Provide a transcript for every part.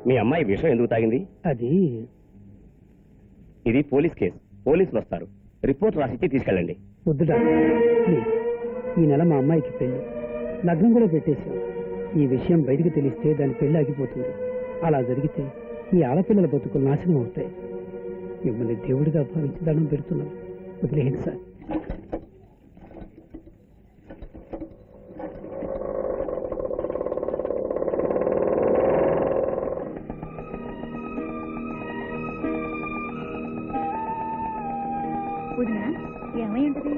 మీ అమ్మాయి విషయం ఎందుకు తాగింది? అది ఇది పోలీస్ కేసు. పోలీసులు వస్తారు. రిపోర్ట్ రాసిచ్చి తీసుకెళ్ళండి. వద్దు డాక్టర్, ప్లీజ్. ఈ నెల మా అమ్మాయికి పెళ్లి, లగ్నం కూడా పెట్టేశాం. ఈ విషయం బయటికి తెలిస్తే దాని పెళ్లి ఆగిపోతుంది. అలా జరిగితే ఈ ఆడపిల్లల బతుకులు నాశనం అవుతాయి. మిమ్మల్ని దేవుడిగా భావించి దండం పెడుతున్నాను, వదిలేయండి సార్. ఏమై ఉంటది?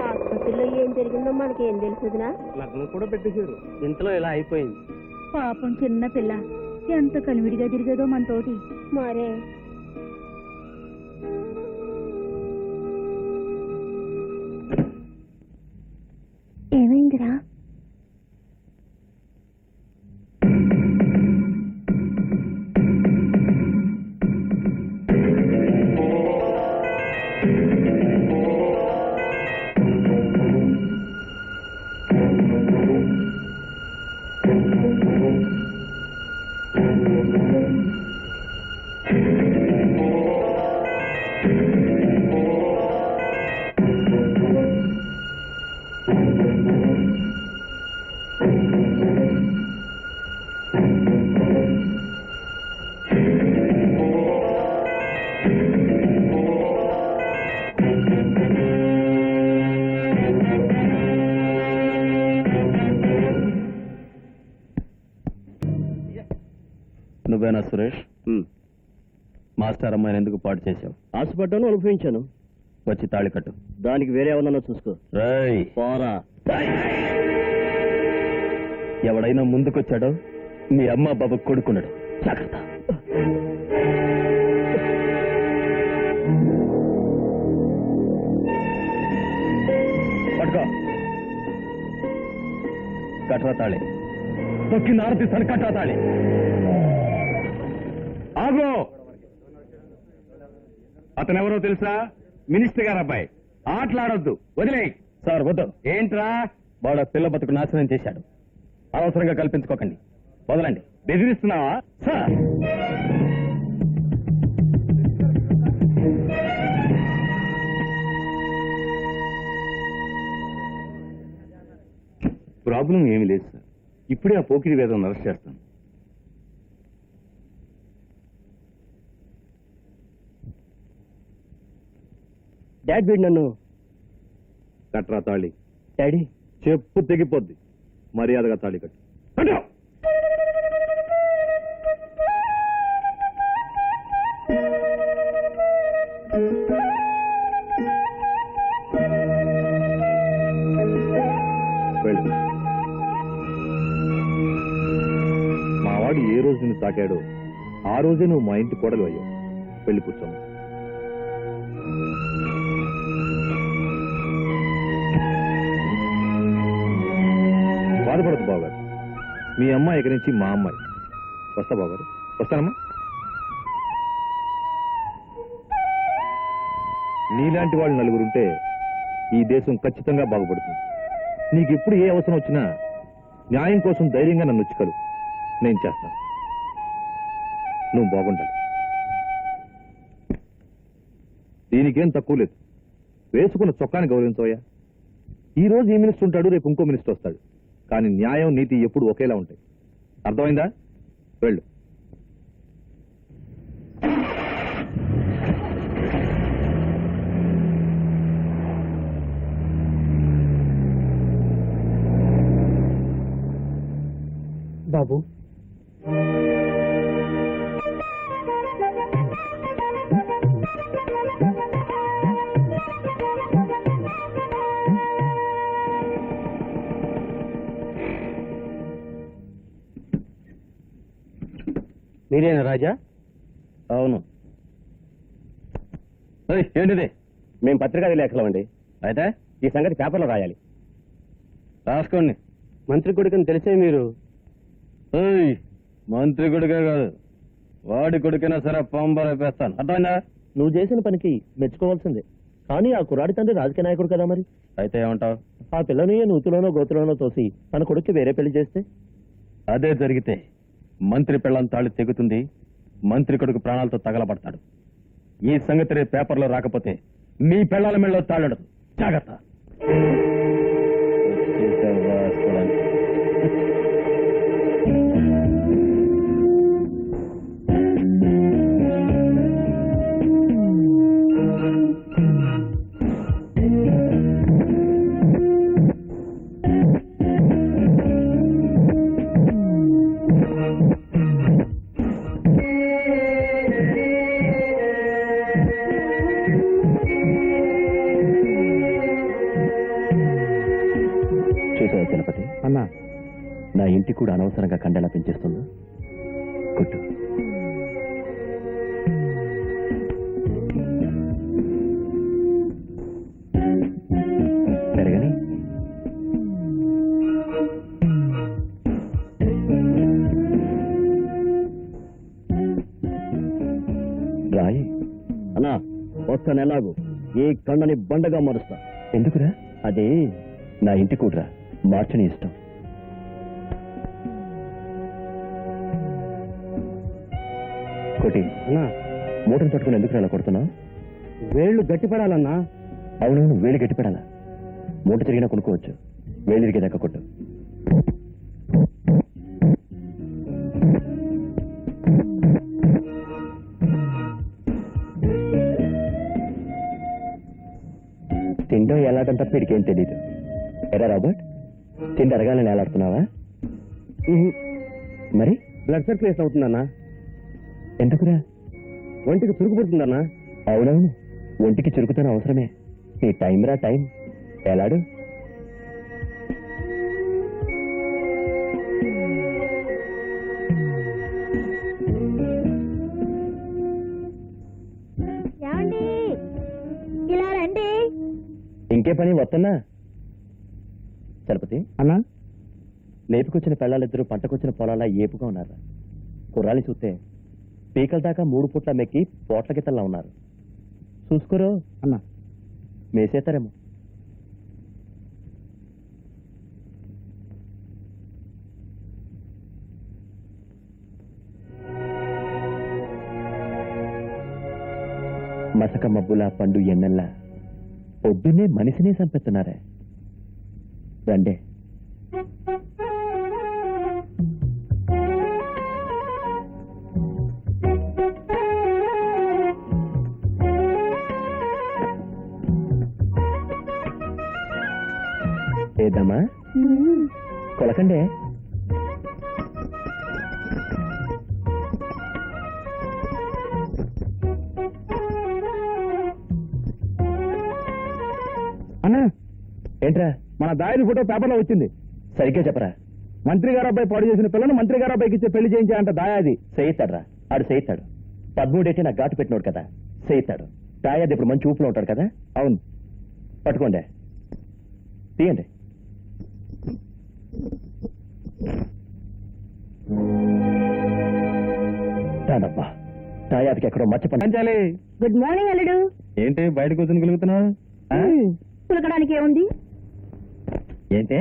ఆసుపత్రిలో ఏం జరిగిందో మనకి ఏం తెలుసుదినా? లగ్నం కూడా పెట్టేశారు, ఇంట్లో ఇలా అయిపోయింది. పాపం చిన్న పిల్ల ఎంత కలివిడిగా తిరిగేదో మనతోటి. మరే ఏమైందిరా? నువ్వేనా సురేష్? మాస్టర్ అమ్మాయిని ఎందుకు పాటు చేశావు? ఆశపడ్డాను, అనుభవించాను. వచ్చి తాళి కట్టు. దానికి వేరే ఏమన్నా చూసుకో. రేయ్, పోరా. ఎవడైనా ముందుకొచ్చాడో మీ అమ్మ బాబు కొడుకున్నాడు. జాగ్రత్త. పట్టుకో. కట్రా తాళి. తొక్కి నారతీస్తాను. కట్రా తాళి. ఆగో, అతనెవరో తెలుసా? మినిస్టర్ గారు అబ్బాయి. ఆటలాడొద్దు, వదిలే. సార్ వద్దు. ఏంట్రా? వాడు పిల్ల బతుకు నాశనం చేశాడు. అనవసరంగా కల్పించుకోకండి, వదలండి. బెదిరిస్తున్నావా? సార్, ప్రాబ్లం ఏమీ లేదు సార్. ఇప్పుడే ఆ పోకిరి వేదం అరెస్ట్ చేస్తాను. డాడ్ వీడు నన్ను. కట్రా తాళి. డాడీ, చెప్పు తెగిపోద్ది. మర్యాదగా తాళి కట్టు. కట్టు. వెళ్ళు. మావాడు ఏ రోజు నిన్ను తాకాడో ఆ రోజే నువ్వు మా ఇంటి కోడలు అయ్యావు. వెళ్ళి కూర్చోము. బాధపడదు బావగారు. మీ అమ్మాయి ఇక్కడి నుంచి మా అమ్మాయి. వస్తా బావగారు. వస్తానమ్మా. నీలాంటి వాళ్ళు నలుగురుంటే ఈ దేశం ఖచ్చితంగా బాగుపడుతుంది. నీకు ఎప్పుడు ఏ అవసరం వచ్చినా న్యాయం కోసం ధైర్యంగా నన్ను వచ్చుకలు. నేను చేస్తాను. నువ్వు బాగుండాలి. దీనికేం తక్కువ లేదు. వేసుకున్న చొక్కాని గౌరవించవయ్యా. ఈ రోజు ఈ మినిస్టర్ ఉంటాడు, రేపు ఇంకో మినిస్టర్ వస్తాడు. కానీ న్యాయం నీతి ఎప్పుడు ఒకేలా ఉంటాయి. అర్థమైందా? వెళ్ళు. బాబు, మీరేనా రాజా? అవును. ఏంటిది? మేము పత్రికా విలేకరులం అండి. అయితే ఈ సంగతి పేపర్లో రాయాలి. రాసుకోండి. మంత్రి కొడుకుని తెలిసే మీరు. మంత్రి కొడుకే కాదు, వాడి కొడుకైనా సరే పంబరేపేస్తాను. అర్థమైందా? నువ్వు చేసిన పనికి మెచ్చుకోవాల్సిందే. కానీ ఆ కుర్రాడి తండ్రి రాజకీయ నాయకుడు కదా. మరి అయితే ఏమంటావు? ఆ పిల్లని నూతులోనో గోతులోనో తోసి తన కొడుక్కి వేరే పెళ్లి చేస్తే? అదే జరిగితే మంత్రి పెళ్ళం తాళి తెగుతుంది, మంత్రి కొడుకు ప్రాణాలతో తగలబడతాడు. ఈ సంగతి రేపు పేపర్లో రాకపోతే మీ పెళ్ళాల మెళ్ళలో తాళడదు. జాగ్రత్త. చూసావా చలపతి, అన్నా నా ఇంటి కూడా అనవసరంగా కండలా పెంచేస్తుందా? కొట్టు. పెరగని రాయి అన్నా, ఒక్క నెలాగు ఈ కండని బండగా మరుస్తా. ఎందుకురా? అది నా ఇంటి కూడరా, మార్చని ఇష్టం. కోటి అన్నా, మూటను పట్టుకుని ఎందుకు అలా కొడుతున్నా? వేళ్ళు గట్టిపడాలన్నా. అవునవును, వేలు గట్టిపడాలా. మూట తిరిగినా కొనుక్కోవచ్చు, వేలు తిరిగేదాకా కొట్టు. తిండో ఎలాటం తప్ప వీడికేం తెలీదు. ఎరా రాబర్ట్, తిండి అరగాలని ఎలాడుతున్నావా? మరి బ్లడ్ సర్క్యులేషన్ అవుతుందన్నా. ఎందుకురా? ఒంటికి చురుకు పుడుతుందన్నా. అవునవును, ఒంటికి చురుకుతాను అవసరమే. నీ టైం రా టైం. ఎలాడు? ఏమండి ఇలా రండి. ఇంకే పని వస్తున్నా. చలపతి, అన్నా, నేపుకొచ్చిన పెళ్ళాలిద్దరూ పంటకొచ్చిన పొలాలా ఏపుగా ఉన్నారు. కుర్రాలి చూస్తే పీకల దాకా 3 పుట్ల మెక్కి పోట్ల గిత్తల్లా ఉన్నారు. చూసుకోరో అన్నా, మేసేస్తారేమో. మసక మబ్బులా పండు ఎన్నెల్లా పొద్దున్నే మనిషినే చంపెత్తున్నారే. రండే. ఏదమ్మా కొలకండే. అన్నా, ఏంట్రా? మన దాయని ఫోటో పేపర్లో వచ్చింది. సరిగ్గా చెప్పరా. మంత్రి గారు అబ్బాయి పాడు చేసిన పిల్లను మంత్రి గారు అబ్బాయికి ఇచ్చే పెళ్లి చేయించాయంట దాయాది. చేయిస్తాడ్రా, ఆడు చేయిస్తాడు. 13 ఏటి నాకు ఘాటు పెట్టినోడు కదా, చేయిస్తాడు. తాయాది ఇప్పుడు మంచి ఊపులో ఉంటాడు కదా. అవును, పట్టుకోండి, తీయండి. తానబ్బా, తాయాదికి ఎక్కడో మర్చిపోయించాలి. గుడ్ మార్నింగ్ అల్లుడు. ఏంటి బయట కూర్చొని కలుగుతున్నావు? పులకడానికి ఏముంది? ఏంటి?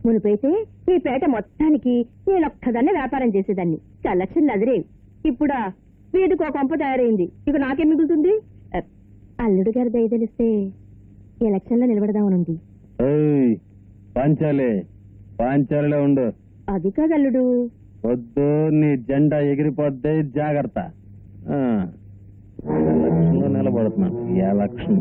మునిపైతే ఈ పేట మొత్తానికి నేను ఒక్కదాన్నే వ్యాపారం చేసేదాన్ని. కలెక్షన్లు అదిరేవి. ఇప్పుడా వీధికి ఒక కొంప తయారైంది. ఇక నాకేం మిగులుతుంది? అల్లుడు గారి దయ తెలిస్తే ఎలక్షన్ లో నిలబడదామనుంది. పాంచాలి, పాంచాలిలో ఉండు. అది కాదు అల్లుడు. వద్దు, నీ జెండా ఎగిరిపోద్ది, జాగ్రత్త. ఎలక్షన్ లో నిలబడుతున్నాను. ఎలక్షన్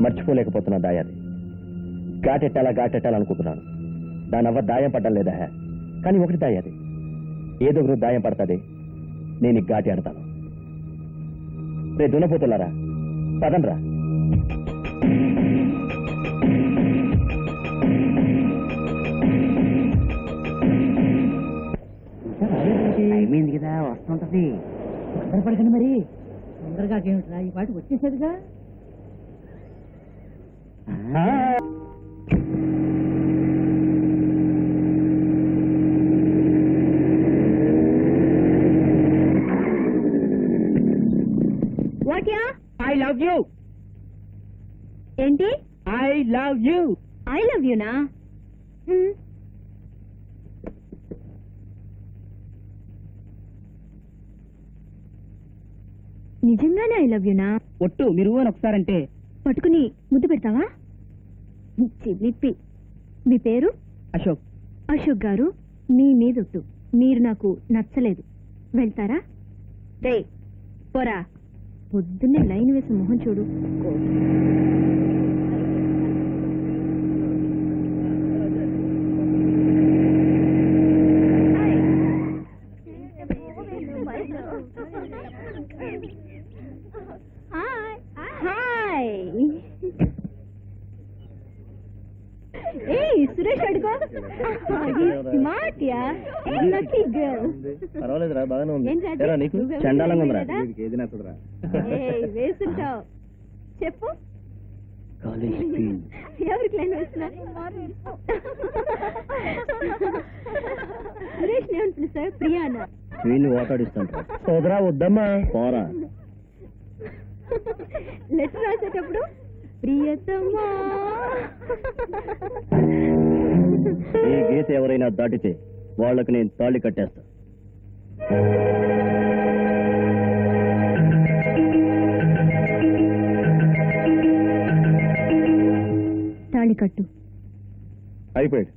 మర్చిపోలేకపోతున్నా దాయాది. ఘాటెట్టాలనుకుంటున్నాను. దాని అవ్వ దాయం పడ్డం లేదా? కానీ ఒకటి దాయాది, ఏదో ఒకరు దాయం పడుతుంది. నేను ఈ ఘాటి ఆడతాను. రే దున్నపోతున్నారా, పదండ్రా. అయిపోయింది కదా, వస్తుంటది. తొందరపడకండి మరి. తొందరగా ఏమిట్రా, ఈ పాటి వచ్చేసేదిగా. ఐ లవ్ యూ ఏంటి I love you I love యూనా నిజంగానే ఐ లవ్ యూనా ఒట్టు మీరు అని ఒకసారంటే పట్టుకుని ముద్దు పెడతావా చిలిపి మీ పేరు అశోక్ అశోక్ గారు మీ మీదొట్టు మీరు నాకు నచ్చలేదు వెళ్తారా రే పోరా పొద్దున్నే లైన్ వేసి మొహం చూడు హాయ్ ఏయ్ సురేష్ అడుగో స్మార్ట్ యా లక్కీ గర్ల్ పర్వాలేదురా బాగానే ఉంది ఏం రాజు? ఏరా నీకు నువ్వెవరు చండాలంగా ఉందిరా లేదా? వీడికి ఏది నచ్చదురా ఏయ్ వేస్తుంటావు చెప్పు కాలేజ్ ఫీజు ఎవరికి లైన్ వేస్తున్నా సురేష్ ఏమంటుంది సార్ ప్రియానా వీళ్ళు ఓటాడిస్తాంట సోదరా వద్దమ్మా పోరా లెటర్ రాసేటప్పుడు ప్రియతమా ఈ గీత ఎవరైనా దాటితే వాళ్ళకి నేను తాళి కట్టేస్తా తాళి కట్టు అయిపోయాడు.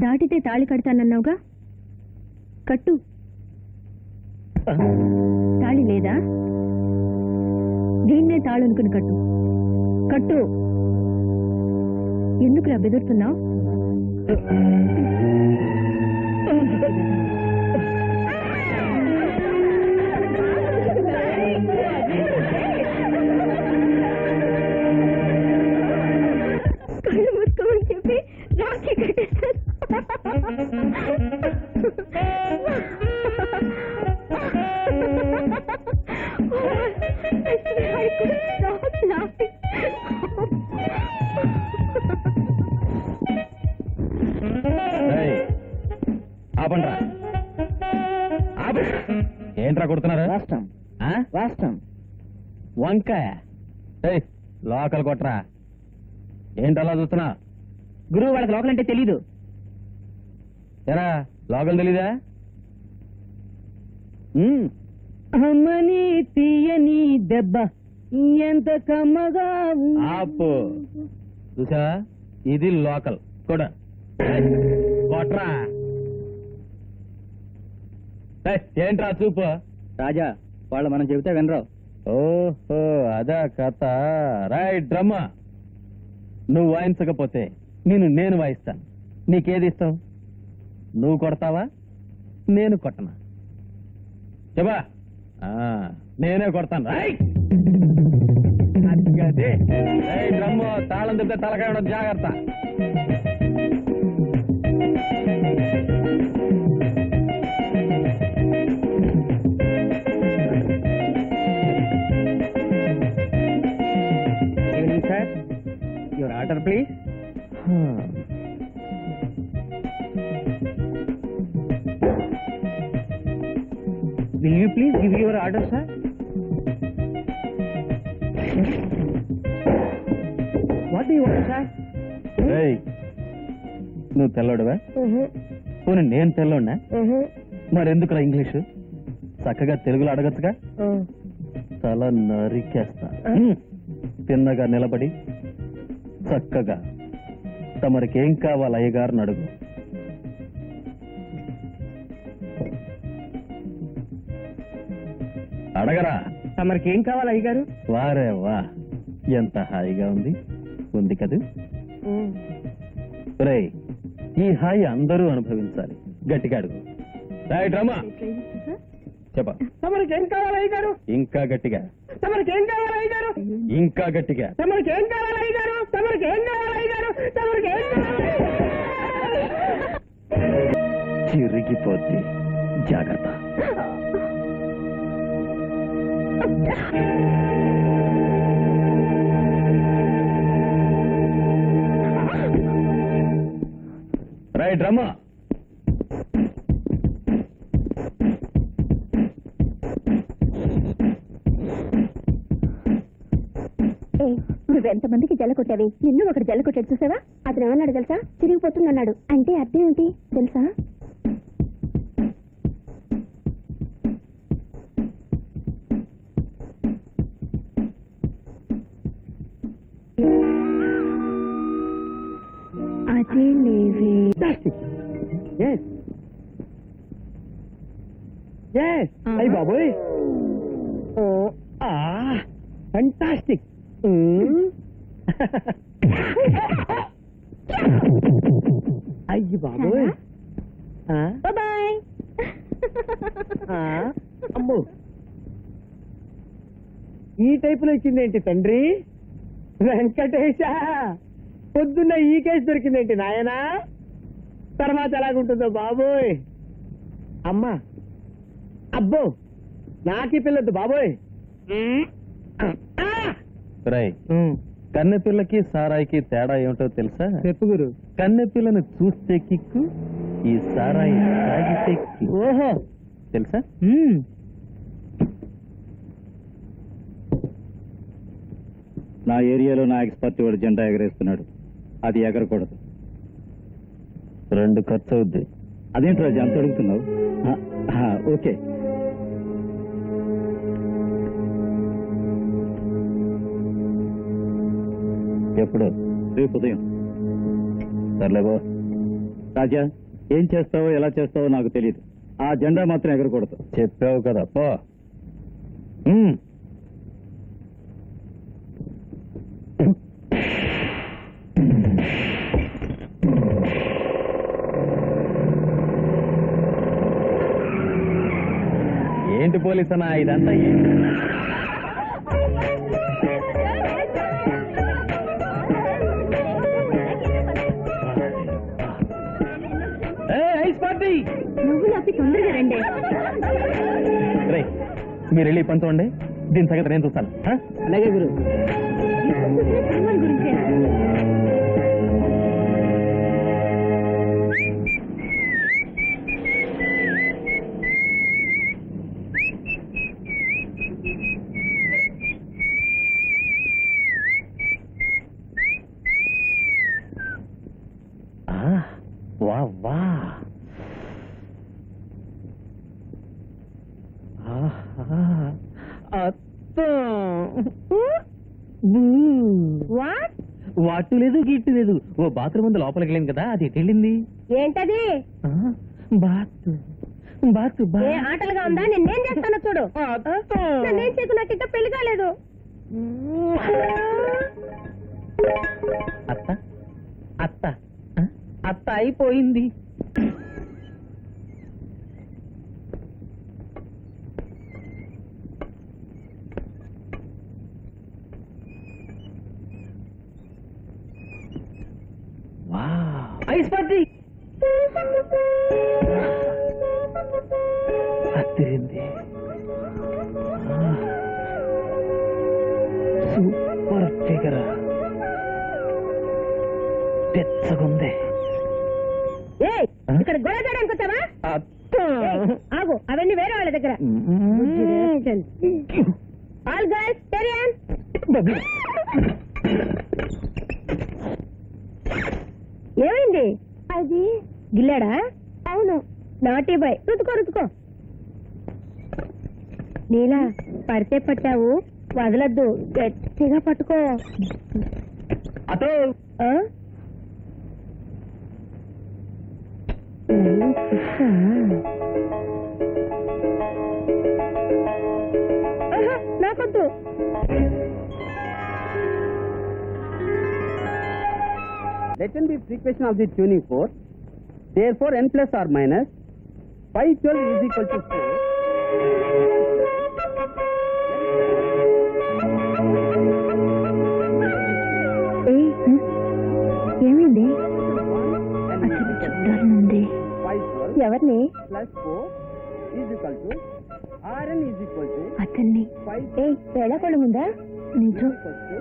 దాటితే తాళి కడతానన్నావుగా కట్టు తాళి లేదా దీన్నే తాళి అనుకుని కట్టు కట్టు ఎందుకురా బెదురుతున్నావు కళ్ళు మూసుకోమని చెప్పి రాఖీ కట్టేస్తారు ఆపండ్రా ఏంట్రా కొడుతున్నారా రాష్ట్రం రాష్ట్రం వంకాయ లోకల్ కొట్రా ఏంటలా చూస్తున్నా గురువు వాళ్ళకి లోకల్ అంటే తెలీదు ఎరా లోకల్ తెలీదా అమ్మని తీయని దెబ్బ ఎంత కమ్మగా ఆపు చూసా ఇది లోకల్ కూడా కొట్రా ఏంట్రా చూపు రాజా వాళ్ళు మనం చెబితే వినరు ఓహో అదా కథ రైట్ డ్రమ్మ నువ్వు వాయించకపోతే నేను వాయిస్తాను నీకేది ఇష్టం నువ్వు కొడతావా నేను కొట్టనా చెప్పా నేనే కొడతాను రైట్ డ్రమ్మ తాళం తిప్పితే తలకాయ ఉండదు జాగ్రత్త sir your order please will you please give your order sir what do you want sir నువ్వు తెల్లోడువా పోనీ నేను తెల్లోడినా మరెందుకురా ఇంగ్లీషు చక్కగా తెలుగులో అడగచ్చుగా తల నరికేస్తా తిన్నగా నిలబడి చక్కగా తమరికేం కావాలి అయ్యగారిని అడుగు అడగరా తమరికి ఏం కావాలి అయ్యగారు వారే వా ఎంత హాయిగా ఉంది కదూ రేయ్ ఈ హాయి అందరూ అనుభవించాలి గట్టిగా అడుగు రైట్ రమా చెప్ప తమరికి ఏం కావాలి అయ్యగారు ఇంకా గట్టిగా తమరికి ఏం కావాలి అయ్యగారు ఇంకా గట్టిగా తమరికి ఏం కావాలి అయ్యగారు తమరికి ఏం కావాలి అయ్యగారు తమరికి ఏం కావాలి చిరిగిపోద్ది జాగ్రత్త రైట్ రమా నువ్వెంతమందికి జల్ల కొట్టావి, నిన్ను ఒకటి జల్ల కొట్టాడు చూసావా? అతను ఏమన్నాడు తెలుసా? చిరిగిపోతుందన్నాడు. అంటే అర్థం ఏంటి తెలుసా? అదే లేవే. అయ్యి బాబోయ్, ఓ ఫంటాస్టిక్. అయ్యి బాబోయ్, బాయ్. అమ్మో, ఈ టైపులో ఇచ్చిందేంటి తండ్రి? వెంకటేశ, పొద్దున్న ఈ కేసు దొరికిందేంటి నాయనా? తర్వాత ఎలాగుంటుందో బాబోయ్. అమ్మా, అబ్బో, నాకీ పిల్లద్దు బాబోయ్. కన్నెపిల్లకి సారాయికి తేడా ఏమిటో తెలుసా? చెప్పు గురు. కన్నెపిల్లని చూస్తే కిక్కు, ఈ సారాయి తాగితే కిక్కు. ఓహో, తెలుసా? నా ఏరియాలో నా ఎక్స్పర్ట్ వాడు జెండా ఎగరేస్తున్నాడు, అది ఎగరకూడదు. 2 ఖర్చు అవుద్ది. అదేంటి రాజు అంత అడుగుతున్నావు? ఓకే. ఎప్పుడు? రేపు ఉదయం. సర్లేబో. రాజా, ఏం చేస్తావో ఎలా చేస్తావో నాకు తెలియదు, ఆ జెండా మాత్రం ఎగరకూడదు. చెప్పావు కదా పో. ఏంటి పోలీస్ అన్నా ఇదంతా? Ice party. నువ్వు నాకు తొందరగా రండి. మీరు వెళ్ళి పని చూడండి, దీని సంగతి నేను చూస్తాను. అలాగే గురు. గురించే వా వా, వాటు లేదు గిట్టు లేదు. ఓ బాత్రూమ్ ముందు లోపలికి వెళ్ళింది కదా, అది ఎటు వెళ్ళింది? ఏంటది? బాత్ బాత్ ఏ ఆటలుగా ఉందా? నిన్నేం చేస్తానో చూడు. నన్నేం చేయకు, నాకు ఇంకా పెళ్లి కాలేదు. అత్త అత్త అత్త అయిపోయింది. ఐస్ పార్టీ అత్తిరింది. సూపర్ ఫిగర్, తెచ్చగుంది. ఇక్కడ గొడవ చేయడానికి వచ్చావా? ఆగు, అవన్నీ వేరే వాళ్ళ దగ్గర. ఆల్ గర్ల్స్ టెరియన్. ఏమైంది? అది గిల్లాడా? అవును, నాటి బాయ్. రుతుకో రుతుకో. నీలా పడితే పట్టావు, వదలద్దు, గట్టిగా పట్టుకో. అతో నాకొద్దు. Let n be frequency of the tuning force. Therefore, n plus or minus pi 12 is equal to 4. ఏమైంది? అసలు చూడాలనుంది. ఎవరిని? Plus 4 is equal to Rn is equal to అతన్ని. 5. వేళాకోళం ఉందా? నిజం,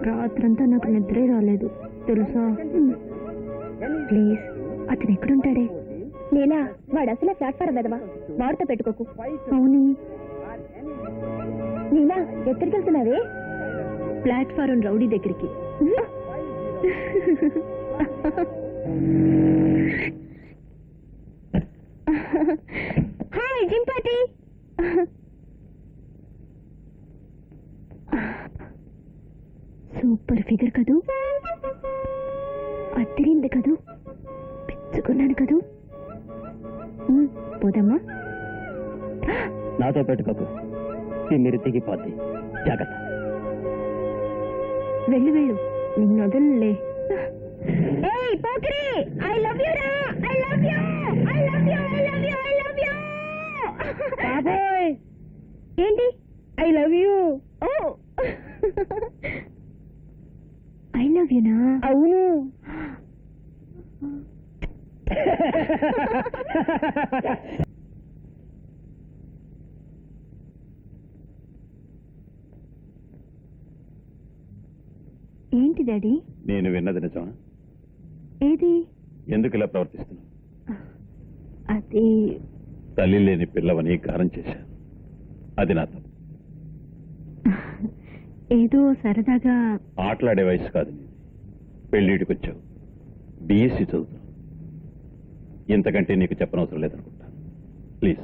రాత్రంతా నాకు నిద్రే రాలేదు తెలుసా? ప్లీజ్, అతను ఎక్కడుంటాడే? నేనా? వాడు అసలే ప్లాట్ఫారం వెదవా, వాడితో పెట్టుకోకు. అవును, నీలా ఎక్కడికి వెళ్తున్నావే? ప్లాట్ఫారం రౌడీ దగ్గరికి. హాయ్ జింపాటి. సూపర్ ఫిగర్ కదూ, అద్దరింది కదూ, పెంచుకున్నాను కదూ. పోదమ్మా. నాతో పెట్టుకోకు, మీరు తెగిపోద్ది. జాగ్రత్త. వెళ్ళు వెళ్ళు, నిన్ను వదలలే. ఏయ్ పోకిరి, ఐ లవ్ యు రా, I love you, I love you, I love you, I love you. బాబోయ్, ఏంటి? I love you. ఓ ఐ లవ్ యునా? అవును. ఏంటి డాడీ? నేను విన్నది నిజమా? ఏది? ఎందుకు ఇలా ప్రవర్తిస్తున్నావు? అది తల్లి లేని పిల్లవని గారం చేశాను. అది నా తప్పు. ఏదో సరదాగా. ఆటలాడే వయసు కాదు నీది. పెళ్లిటికి వచ్చావు, బిఎస్సి చదువుతావు. ఇంతకంటే నీకు చెప్పనవసరం లేదనుకుంటా. Please,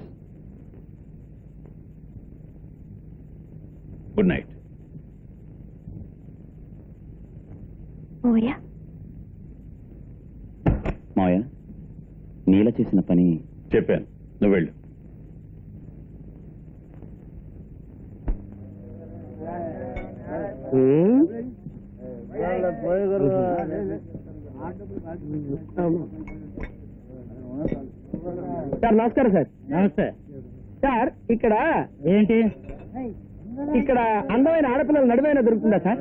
good night. ఓయా మావయ్య, నీల చేసిన పని చెప్పాను, నువ్వు వెళ్ళు. సార్ నమస్కారం సార్. నమస్తే. సార్ ఇక్కడ ఏంటి ఇక్కడ అందమైన ఆడపిల్లల నడుమైనా దొరుకుతుందా సార్?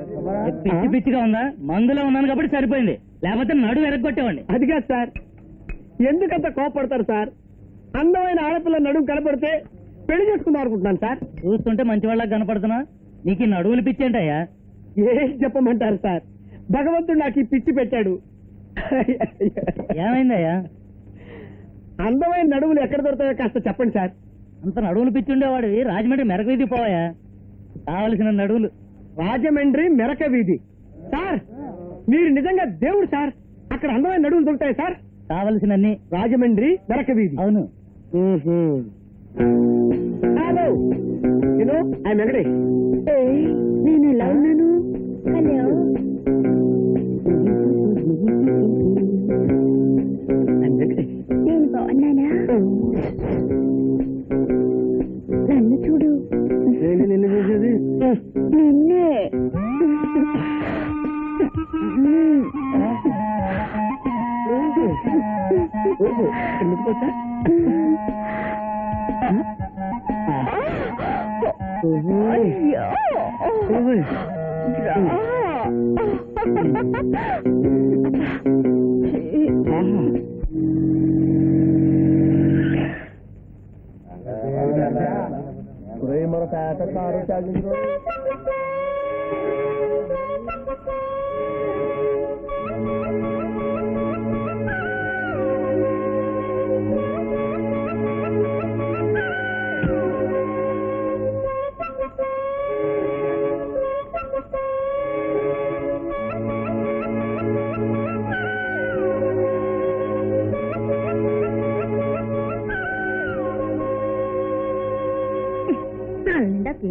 పిచ్చి పిచ్చిగా ఉందా? మందులో ఉన్నాను కాబట్టి సరిపోయింది, లేకపోతే నడు ఎరగొట్టేవాడిని. అది కాదు సార్, ఎందుకంత కోపడతారు సార్? అందమైన ఆడపిల్ల నడుము కనపడితే పెళ్లి చేసుకుందాం అనుకుంటున్నాను సార్. చూస్తుంటే మంచి వాళ్ళకి కనపడుతున్నా. నీకు ఈ నడువులు పిచ్చేంటయ్యా? ఏం చెప్పమంటారు సార్, భగవంతుడు నాకు ఈ పిచ్చి పెట్టాడు. ఏమైందయ్యా? అందమైన నడుములు ఎక్కడ దొరుకుతాయో కాస్త చెప్పండి సార్. అంత నడువులు పిచ్చి ఉండేవాడివి రాజమండ్రి మెరక వీధి పోయా, కావలసిన నడువులు. రాజమండ్రి మెరక వీధి. సార్ మీరు నిజంగా దేవుడు సార్. అక్కడ అందమైన నడువులు దొరుకుతాయి సార్. కావలసినన్ని రాజమండ్రి మెరక వీధి. అవును. హలో, నేను ఆయన వెంకటేష్. నేను ఎలా ఉన్నాను? హలో. ఆయన వెంకటేష్. నేను బాగున్నానా? నన్ను చూడు. ఏంటి నిన్ను చూసేది? నిన్నే. ఎందుకోసా?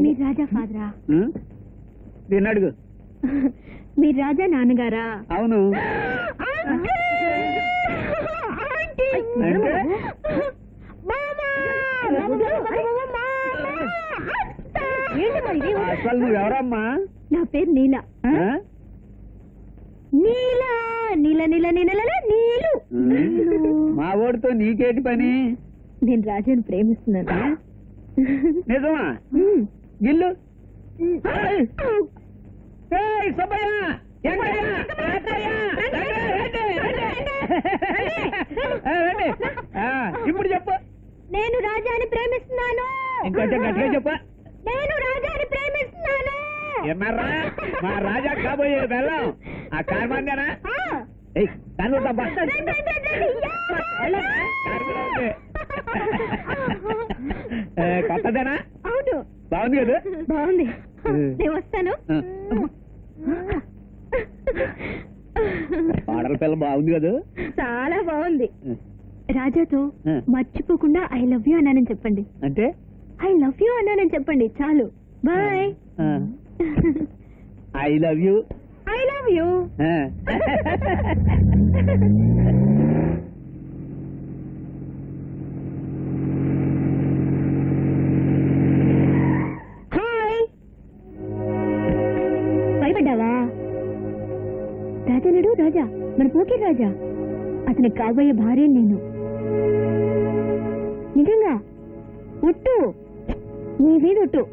మీరు రాజా ఫాదరా? దీన్ని అడుగు. మీరు రాజా నాన్నగారా? అవును. అసలు నువ్వెవరమ్మా? నా పేరు నీల. నీల నీల నీల నీల నీలు. మా ఓడితో నీకేటి పని? నేను రాజాను ప్రేమిస్తున్నాను. నిజమా? గిల్లు. ఇప్పుడు చెప్పు. నేను రాజాని ప్రేమిస్తున్నాను. ఇంకొంచెం గట్టిగా చెప్పు. నేను రాజాని ప్రేమిస్తున్నాను. ఏమర్రా, మా రాజా కాబోయే బెల్లం ఆ కార్మాన్యానా? కనుకుంటాబ్బా. కొత్తదేనా? అవును. బాగుంది కదా? బాగుంది. నేను వస్తాను. ఆడల పిల్ల బాగుంది కదా. చాలా బాగుంది. రాజాతో ఆ. మర్చిపోకుండా ఐ లవ్ యూ అన్నానని చెప్పండి. అంటే ఐ లవ్ యూ అన్నానని చెప్పండి చాలు. Bye. I love you. I love you. Hi. భయపడ్డావా? రాజా లేడు. రాజా మన పోకీ రాజా. అతనికి కాబోయే భార్య నేను. నిజంగా ఒట్టు. నీ మీద ఒట్టు.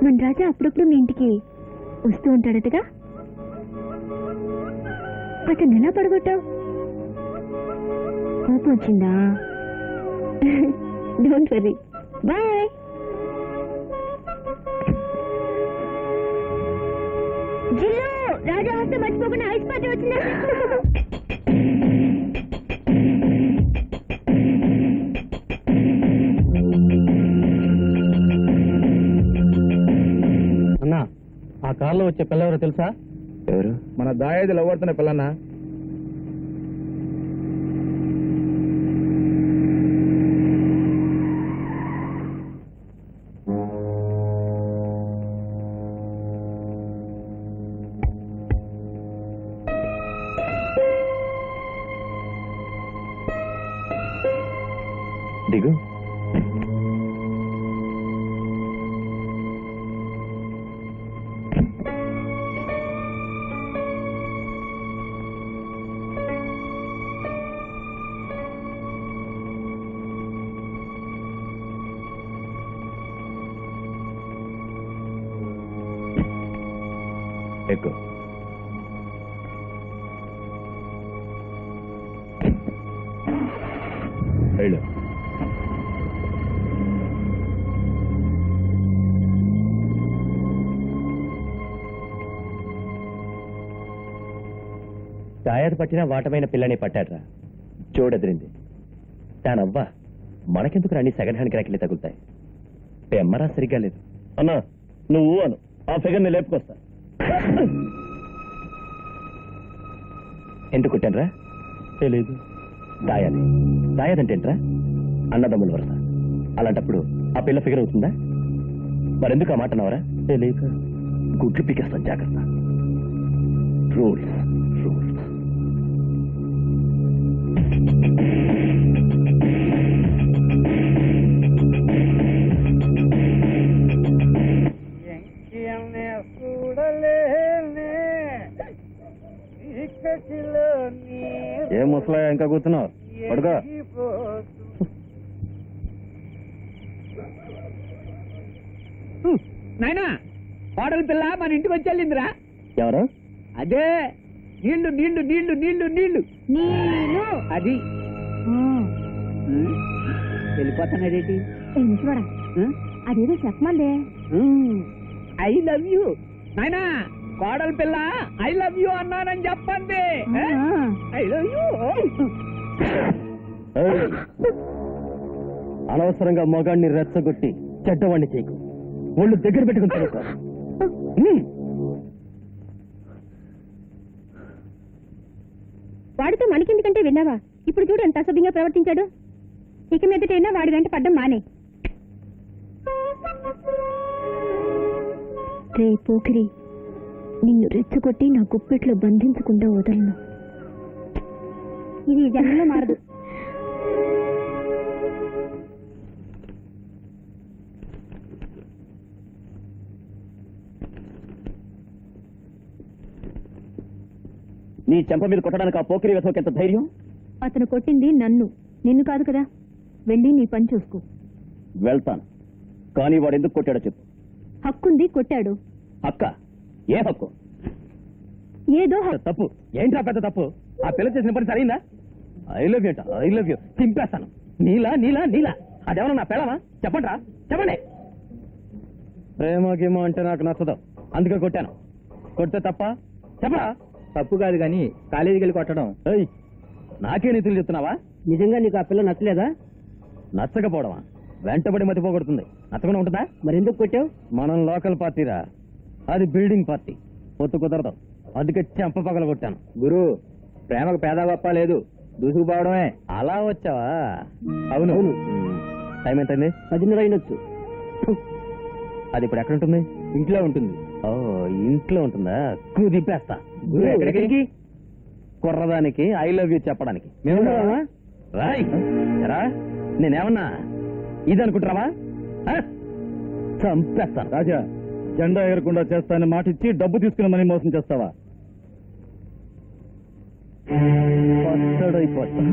మన రాజా అప్పుడప్పుడు మీ ఇంటికి వస్తూ ఉంటాడటగా. అతను ఎలా పడగొట్టావు? కోపం వచ్చిందా? Don't worry. బాయ్. జిల్లు రాజా వస్తే మర్చిపోకుండా ఐస్ పార్టీ వచ్చిందా? అన్నా, ఆ కార్లో వచ్చే పిల్ల ఎవరో తెలుసా? ఎవరు? మన దాయేది లవ్వుతున్న పిల్లన్నా. దిగు. ఎక్కు. వెళ్ళు. దాయాది పట్టిన వాటమైన పిల్లని పట్టాడ్రా. చూడెదిరింది. దానవ్వ మనకెందుకు రాని సెకండ్ హ్యాండ్ క్రాకిలు తగులుతాయి. పెమ్మరా సరిగ్గా లేదు. అన్నా నువ్వు అను, ఆ ఫిగర్ని లేపుకొస్తా. ఎందుకు కుట్టానరా? తెలీదు. దాయాది. దాయాదంటేంట్రా? అన్నదమ్ముల వరస. అలాంటప్పుడు ఆ పిల్ల ఫిగర్ అవుతుందా? మరెందుకు ఆ మాట అన్నావరా? తెలియక. గుడ్లు పీకేస్తాను, జాగ్రత్త. Rules rules. ఏ ముసలా ఇంకా కూర్చున్నావు? పడుకో. నాయనా, కోడల పిల్ల మన ఇంటికి వచ్చి వెళ్ళిందిరా. ఎవరు? అదే నీళ్లు నీళ్లు నీళ్లు నీళ్లు నీళ్లు నేను అది వెళ్ళిపోతున్నాడేంటి? చూడ అదేదో చెప్పమందే. I love you. నాయనా, కోడల పిల్ల ఐ లవ్ యూ అన్నానని చెప్పండి. I love you. అనవసరంగా మొగాడిని రెచ్చగొట్టి చెడ్డవాణ్ణి చేయకు. ఒళ్ళు దగ్గర పెట్టుకుని తెలుసు. వాడితో మనకెందుకంటే విన్నావా? ఇప్పుడు చూడు ఎంత అసభ్యంగా ప్రవర్తించాడు. ఇక మీదటైనా వాడి వెంట పడ్డం మానే. రే పోకిరి, నిన్ను రెచ్చగొట్టి నా గుప్పెట్లో బంధించకుండా వదలను. ఇది జనంలో మారదు. నీ చెంప మీద కొట్టడానికి ఆ పోకిరి వెతకి ఎంత ధైర్యం? అతను కొట్టింది నన్ను, నిన్ను కాదు కదా. వెళ్ళి నీ పని చూసుకో. వెళ్తాను, కానీ వాడు ఎందుకు కొట్టాడో చెప్పు. హక్కుంది, కొట్టాడు. అక్క, ఏ హక్కు? ఏదో తప్పు. ఏంట్రా పెద్ద తప్పు? ఆ పిల్ల చేసిన పని సరైందా? I love you, I love you చింపేస్తాను. నీలా నీలా నీలా అదేమన్నా నా పిల్లమా? చెప్పండి రా, చెప్పండి. ప్రేమ గేమో అంటే నాకు నచ్చదు, అందుకే కొట్టాను. కొడితే తప్ప? చెప్పరా? తప్పు కాదు కానీ కాలేజీకి వెళ్ళి కొట్టడం. నాకే నీతులు చెప్తున్నావా? నిజంగా నీకు ఆ పిల్ల నచ్చలేదా? నచ్చకపోవడమా? వెంటబడి మతిపోగొడుతుంది. నచ్చకుండా ఉంటుందా? మరి ఎందుకు కొట్టావు? మనం లోకల్ పార్టీరా, అది బిల్డింగ్ పార్టీ పొత్తు కుదరదు, అందుకే చెంప పగల కొట్టాను. గురు, ప్రేమకు పేద గొప్ప లేదు, దూసుకుపోవడమే. అలా వచ్చావా? అవును. టైం ఎంతైంది? 10:30 అయినొచ్చు. అది ఇప్పుడు ఎక్కడ ఉంటుంది? ఇంట్లో ఉంటుంది. ఓ, ఇంట్లో ఉంటుందా? కుదిపేస్తా. గురు, ఎక్కడికి? కుర్రదానికి ఐ లవ్ యూ చెప్పడానికి. మేము రావా? రాయ్ రా, నేనేమన్నా ఇది అనుకుంటున్నావా? చంపేస్తాను. రాజా, జెండా ఎగరకుండా చేస్తానని మాట ఇచ్చి డబ్బు తీసుకుని మనీ మోసం చేస్తావా? అయిపోతా.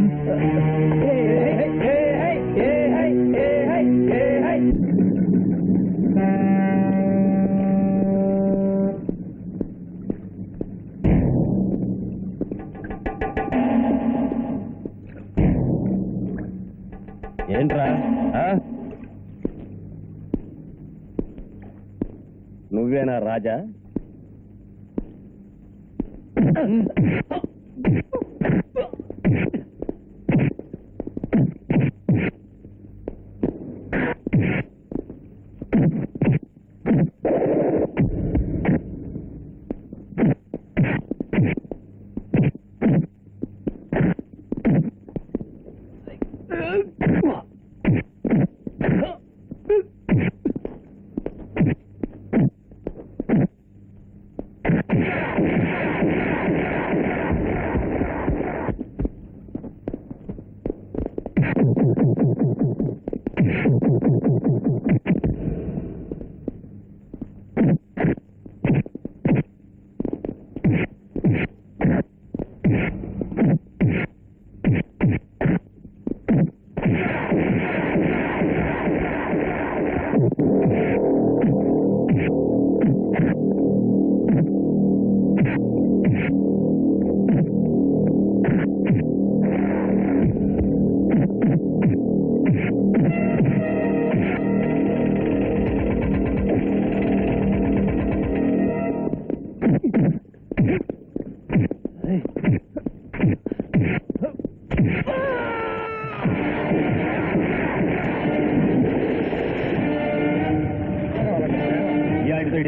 ఏంట్రా? నువ్వేనా రాజా?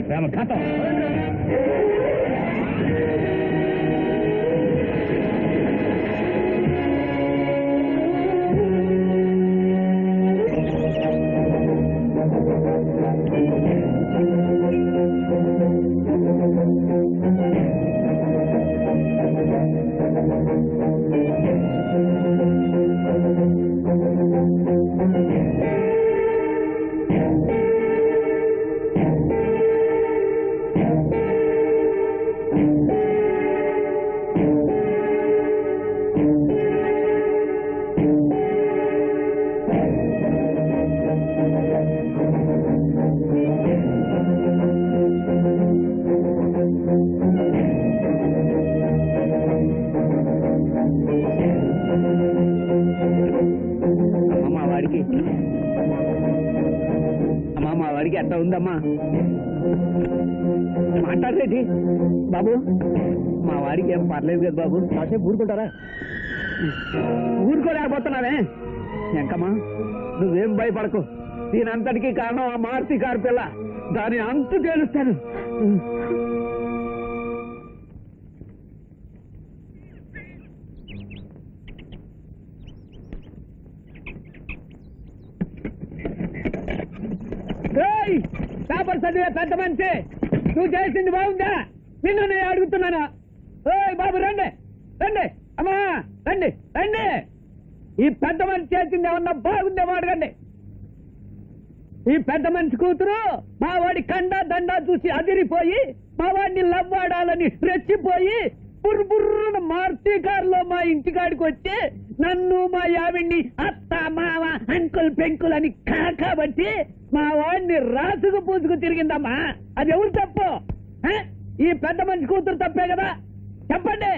ప్రేమ ఖాతం. మా వాడికి ఎట్లా ఉందమ్మా? మాట్లాడేది బాబు, మా వాడికి ఏం పర్లేదు కదా బాబు. కాసేపు ఊరుకుంటారా? ఊరుకోలేకపోతున్నావే ఎంకమ్మా, నువ్వేం భయపడకు. దీనంతటికీ కారణం ఆ మారుతి కారు పిల్ల. దాని అంతు తేలుస్తాను. పేపర్ చదివే పెద్ద మనిషి, నువ్వు చేసింది బాగుందా? నిన్ను నేను అడుగుతున్నాను. ఓయ్ బాబు, రండి రండి, అమ్మా రండి రండి. ఈ పెద్ద మనిషి చేసింది ఏమన్నా బాగుందేమో అడగండి. ఈ పెద్ద మనిషి కూతురు మా వాడి కండా దండా చూసి అదిరిపోయి మా వాడిని లవ్వాడాలని రెచ్చిపోయి బుర్రున మార్చి కారులో మా ఇంటికాడికి వచ్చి నన్ను మా యావిడ్ని అత్త మావ అంకుల్ పెంకుల్ అని కాకబట్టి మా వాడిని రాసుకు పూసుకు తిరిగిందమ్మా. అది ఎవరు తప్పు? ఈ పెద్ద మనిషి కూతురు తప్పే కదా? చెప్పండి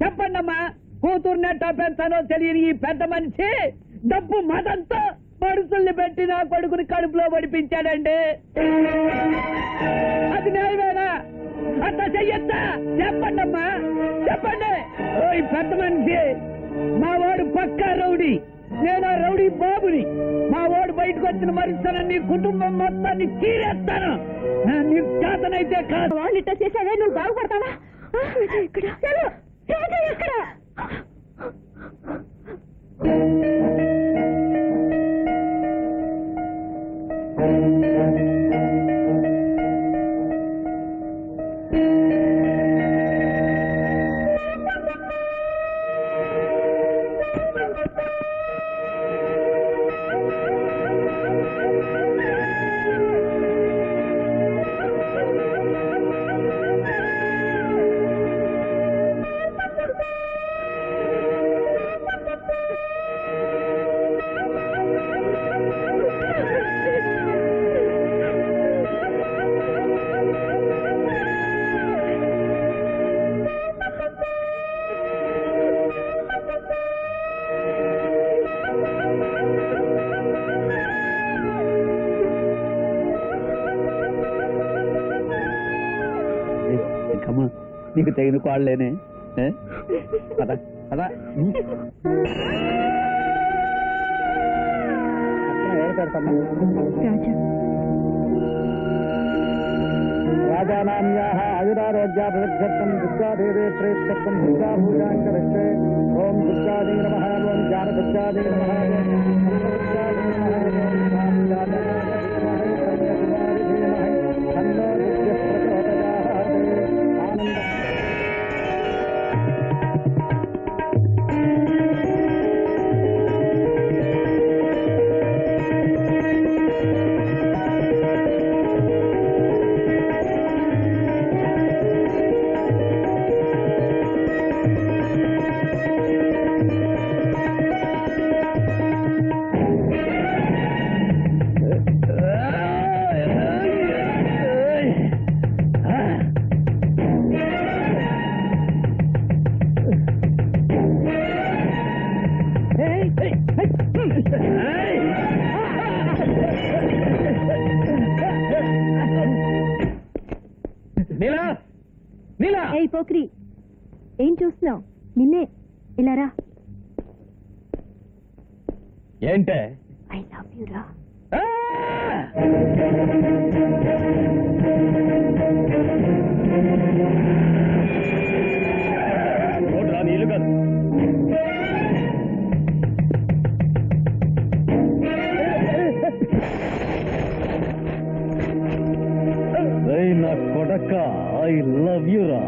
చెప్పండి అమ్మా. కూతురునే తప్పెంతానో తెలియని ఈ పెద్ద మనిషి డబ్బు మదంతో మనుషుల్ని పెట్టి నా కొడుకుని కడుపులో పడిపించాడండి. అది న్యాయమేనా? అట్లా చెయ్యొద్దా? చెప్పండి అమ్మా చెప్పండి. ఈ పెద్ద మనిషి మా వాడు పక్కా రౌడీ, నేను రౌడీ బాబుని. మా వాడు బయటకు చచ్చిన మరిస్తాను, నీ కుటుంబం మొత్తాన్ని చీరేస్తాను. నీకు చేతనైతే కాదు. వాళ్ళు ఇట్లా చేసావే, నువ్వు బాగుపడతావా? ఇక్కడ చలో, ఇక్కడ నీకు తగిన కాళ్ళేనే. పద పద. రాజానామ్యాః ఆయురారోగ్యాభివృద్ధ్యర్థం దుర్గాదేవే ప్రేక్షర్థం దుర్గాభూజాంకరిష్టే. ఓం దుర్గాదే నమః. ఓం జ్ఞానదుర్గాదే నమః. తన్నో దుర్గः ప్రచోదయాత్. ఆనంద నీలా, నీలా. ఏయ్ పోక్రి, ఏం చూస్తున్నావు? నిన్నే. ఇలా రా. ఏంటే? ఐ లవ్ యు రా. రా, నీ ఇల్లు కాదు. నా కొడక, ఐ లవ్ యు రా.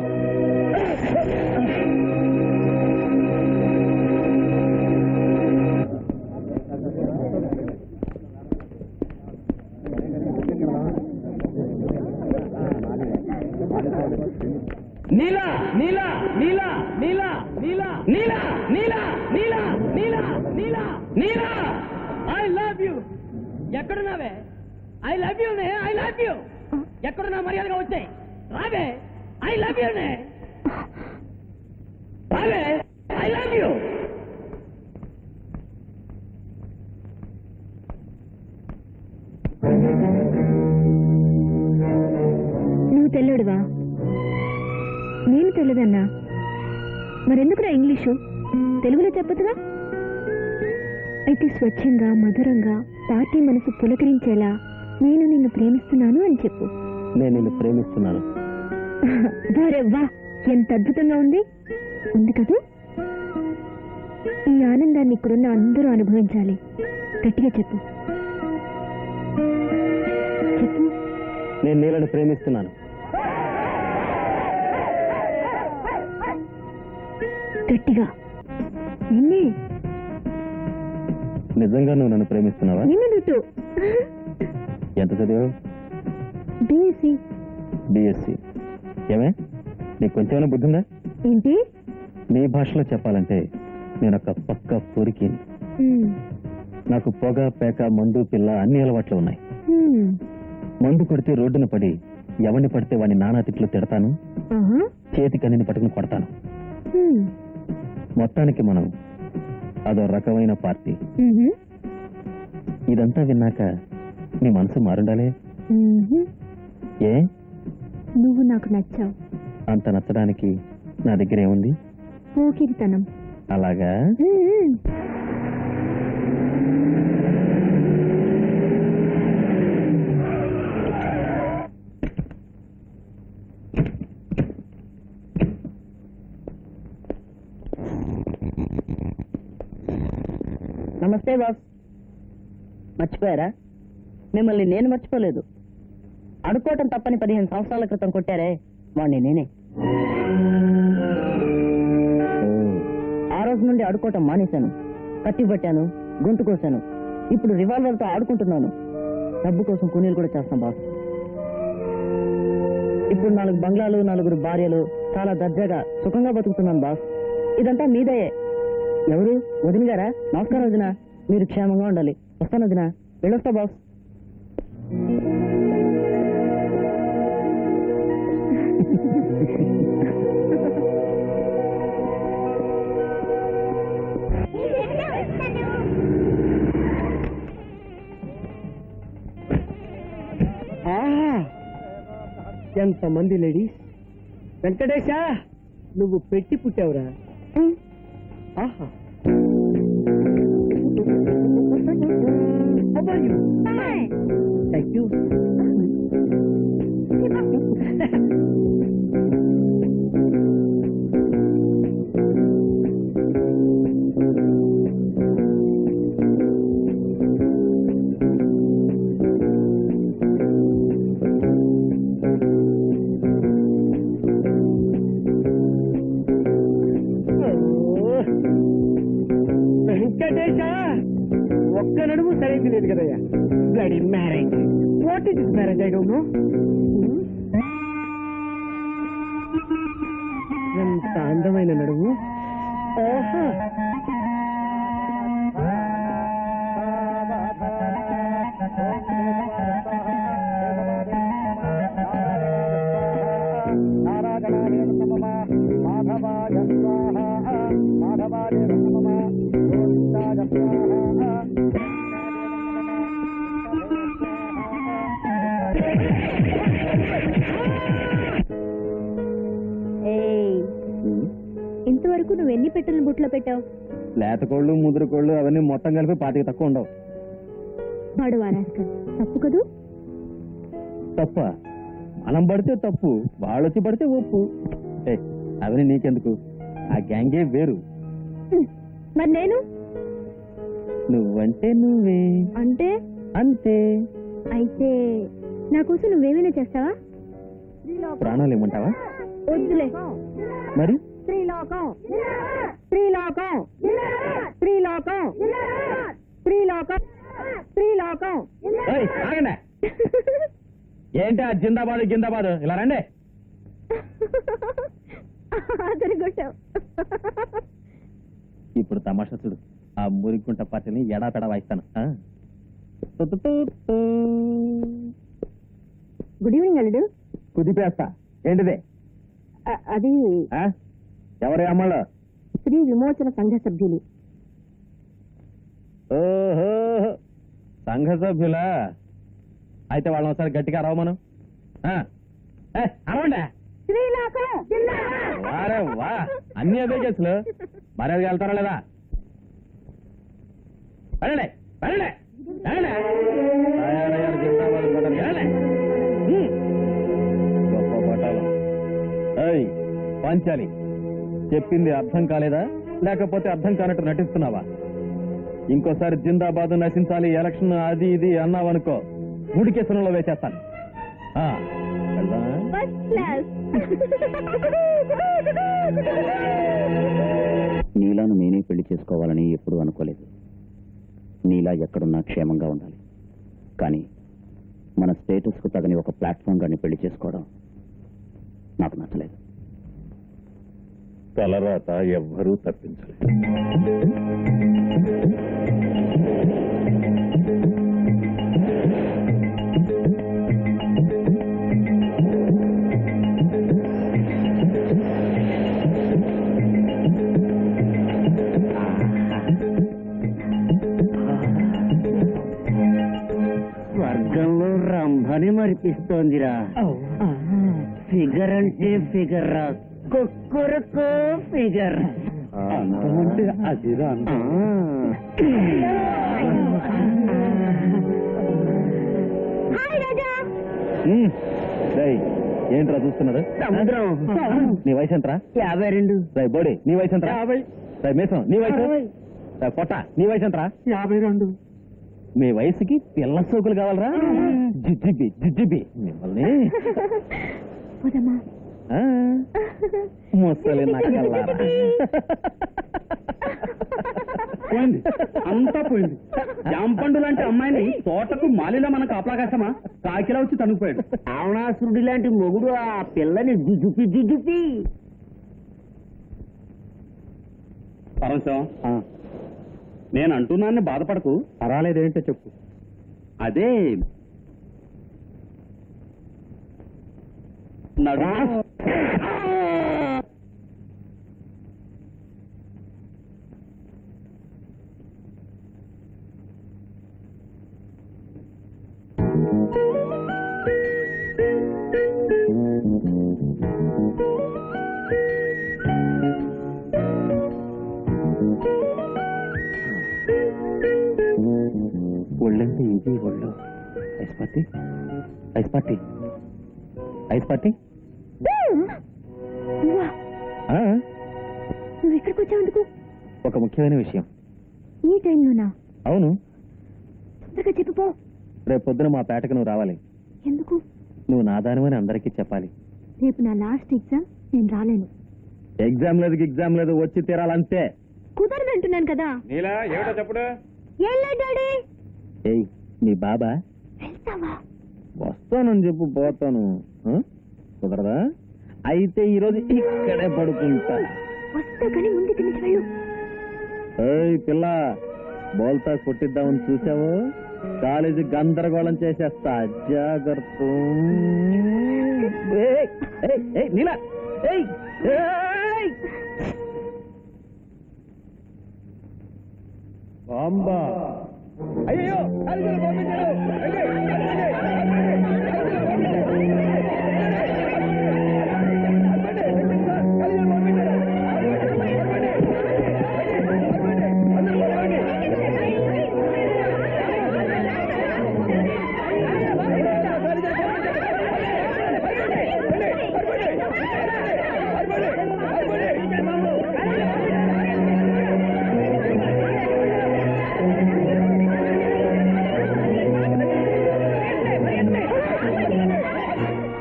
Neela, Neela, Neela, Neela, Neela, Neela, Neela, Neela, Neela, Neela, Neela, I love you. ఎక్కడున్నావే? ఐ లవ్ యూ నే, ఐ లవ్ యూ. ఎక్కడున్నా మర్యాదగా వచ్చాయి. రావే, ఐ లవ్ యూ నే. రావే, ఐ లవ్ యూ. నువ్వు తెల్లడువా? నేను తెల్లదన్నా. మరెందుకురా ఇంగ్లీషు? తెలుగులో చెప్పదుగా. అయితే స్వచ్ఛంగా, మధురంగా, పార్టీ మనసు పులకరించేలా నేను నిన్ను ప్రేమిస్తున్నాను అని చెప్పు. నేను నిన్ను ప్రేమిస్తున్నాను. వా, ఎంత అద్భుతంగా ఉంది. ఉంది కదూ? ఈ ఆనందాన్ని ఇక్కడున్న అందరూ అనుభవించాలి. గట్టిగా చెప్పు. చెప్పు. నేను నీళ్ళని ప్రేమిస్తున్నాను. గట్టిగా. నిన్నే. నిజంగా నువ్వు నన్ను ప్రేమిస్తున్నావా? నిన్ను దుట్టు. ఎంత చదివావు? బీఎస్సీ. బిఎస్సి. ఏమే, నీకు కొంచెమైనా బుద్ధి ఉందా? ఏంటి? నీ భాషలో చెప్పాలంటే నేను ఒక పక్క పొరికిని. నాకు పొగ, పేక, మందు, పిల్ల అన్ని అలవాట్లు ఉన్నాయి. మందు కొడితే రోడ్డున పడి ఎవరిని పడితే వాడిని నానా తిట్లు తిడతాను. చేతి కన్నిని పట్టుకుని కొడతాను. మొత్తానికి మనం అదో రకమైన పార్టీ. ఇదంతా విన్నాక నీ మనసు మారుండాలే. ఏ? నువ్వు నాకు నచ్చావు. అంత నచ్చడానికి నా దగ్గర ఏముంది? పోకిరితనం. అలాగా? బాస్ మర్చిపోయారా? మిమ్మల్ని నేను మర్చిపోలేదు. అడుక్కోవటం తప్పని 15 సంవత్సరాల క్రితం కొట్టారే, వాణ్ణి నేనే. ఆ రోజు నుండి ఆడుకోవటం మానేశాను. కత్తి పట్టాను, గొంతు కోసాను. ఇప్పుడు రివాల్వర్తో ఆడుకుంటున్నాను. డబ్బు కోసం కూనీలు కూడా చేస్తాం బాస్. ఇప్పుడు 4 బంగ్లాలు, 4 భార్యలు, చాలా దర్జాగా సుఖంగా బతుకుతున్నాను బాస్. ఇదంతా మీదయే. ఎవరు? వదిన గారా? నమస్కారం వదిన. మీరు క్షేమంగా ఉండాలి. వస్తాను వదిన. వెళ్ళొస్తా బాస్. ఎంతమంది లేడీస్! వెంకటేశ, నువ్వు పెట్టి పుట్టావురా. ఆహా, థ్యాంక్ యూ. వెంకటేశ, ఒక్క నడుము సరైంది లేదు కదయ్యా. Bloody marriage. What is this marriage? I don't know. ఎంత అందమైన నడుము. ఓహో, ఇంతవరకు నువ్వు ఎన్ని పెట్టెలను బుట్లో పెట్టావు? లేత కోళ్ళు, ముదురు కోళ్ళు అవన్నీ మొత్తం కలిపి 25 తక్కువ ఉండవు. వాడు వారాస్కర్. తప్పు కదూ? తప్ప మనం పడితే తప్పు, వాళ్ళొచ్చి పడితే ఒప్పు. అవన్నీ నీకెందుకు? ఆ గ్యాంగే వేరు. మరి నేను? నువ్వంటే నువ్వే. అంటే అంతే. అయితే నా కోసం నువ్వేమైనా చేస్తావా? ప్రాణాలు ఇమ్మంటావా? వద్దులే. మరి శ్రీలోకం, శ్రీలోకం, శ్రీలోకం, శ్రీలోకం, శ్రీలోకం. ఏయ్, ఆగండి. ఏంటి ఆ జిందాబాద్ గిందాబాద్? ఇలా రండి. అదరగొట్టావు. ఇప్పుడు తమాషా చూడు. ఆ మురిగుంట పార్టీని ఎడాపెడా వాయిస్తాను. గుడ్ ఈవినింగ్ అల్లుడు. కుదిపేస్తా. ఏంటిదే? అది ఎవరి అమ్మలో? స్త్రీ విమోచన సంఘ సభ్యులు. ఓహో, సంఘ సభ్యులా? అయితే వాళ్ళని ఒకసారి గట్టిగా అరవమను. అరవండి. శ్రీలోకం. వారే వా, అన్ని అదే కేసులు. మర్యాదగా వెళ్తారా లేదా? వెళ్ళండి, వెళ్ళండి, వెళ్ళండి. తయారయ్యారు జిందాబాద్ పట్టాలి. వెళ్ళండి. గొప్ప పట్టాలం. ఏయ్ పాంచాలి, చెప్పింది అర్థం కాలేదా? లేకపోతే అర్థం కానట్టు నటిస్తున్నావా? ఇంకోసారి జిందాబాద్ నశించాలి, ఎలక్షన్ అది ఇది అన్నావనుకో, గుడి కేసులలో వేసేస్తాను. నీలాను నేనే పెళ్లి చేసుకోవాలని ఎప్పుడూ అనుకోలేదు. నీలా ఎక్కడున్నా క్షేమంగా ఉండాలి. కానీ మన స్టేటస్ కు తగని ఒక ప్లాట్ఫామ్ గాని పెళ్లి చేసుకోవడం నాకు నచ్చలేదు. తలరాత ఎవ్వరూ తప్పించలేదు. స్వర్గంలో రంభని మరిపిస్తోందిరా. ఫిగర్ అంటే ఫిగర్ రా, కుక్కురుకో ఫిగర్. అదిరా. ఏంట్రా చూస్తున్నాడు? నీ వయసు ఎంతరా? 52. బోడి నీ వయసు ఎంతరా? మీసం నీ వయసు? పొట్ట నీ వయసు ఎంతరా? 52. మీ వయసుకి పిల్ల సోకులు కావాలరా? జిజ్జిబి జిజ్జిబి మిమ్మల్ని పోదమ్మా. ఆ, ముసలి నక్కల్లారా. పోయింది, అంతా పోయింది. జాంపండు లాంటి అమ్మాయిని తోటకు మాలిలో మనకు అప్లాకాశమా? కాకిలా వచ్చి తనుకుపోయాడు. రావణాసురుడి లాంటి మొగుడు ఆ పిల్లని జుజుపి పరమశం, నేను అంటున్నాన్ని బాధపడకు. పర్వాలేదేంటో చెప్పు. అదే నడు ఒళ్ళంటే ఇది ఒళ్ళు. Ice party, ice party, ice party. నువ్వా? ఆ, నువ్వు ఇక్కడికి వచ్చావు? ఒక ముఖ్యమైన విషయం. ఈ టైంలోనా? అవును, తొందరగా చెప్పిపో. రేపు పొద్దున మా పేటకు నువ్వు రావాలి. ఎందుకు? నువ్వు నాదానమని అందరికీ చెప్పాలి. రేపు నా లాస్ట్ ఎగ్జామ్, నేను రాలేను. ఎగ్జామ్ లేదు, వచ్చి తీరాలంతే. కుదరదంటున్నాను కదా. నీలా ఏమిటో చెప్పుడు. ఏం లేదు డాడీ. ఏయ్, నీ బాబా వెళ్తావా? వస్తానని చెప్పు, పోతాను. ఆ? కుదరదా? అయితే ఈరోజు ఇక్కడే పడుకుంటా. వస్తా కానీ ముందు ఇక్కడి నుంచి వెళ్ళు. ఏయ్ పిల్ల, బోల్తా కొట్టిద్దామని చూసావు, కాలేజీ గందరగోళం చేసేస్తా, జాగ్రత్త. ఏయ్, ఏయ్, ఏయ్, నీలా, ఏయ్, ఏయ్. బాంబా. అయ్యో కాలిగలు పంపించారు.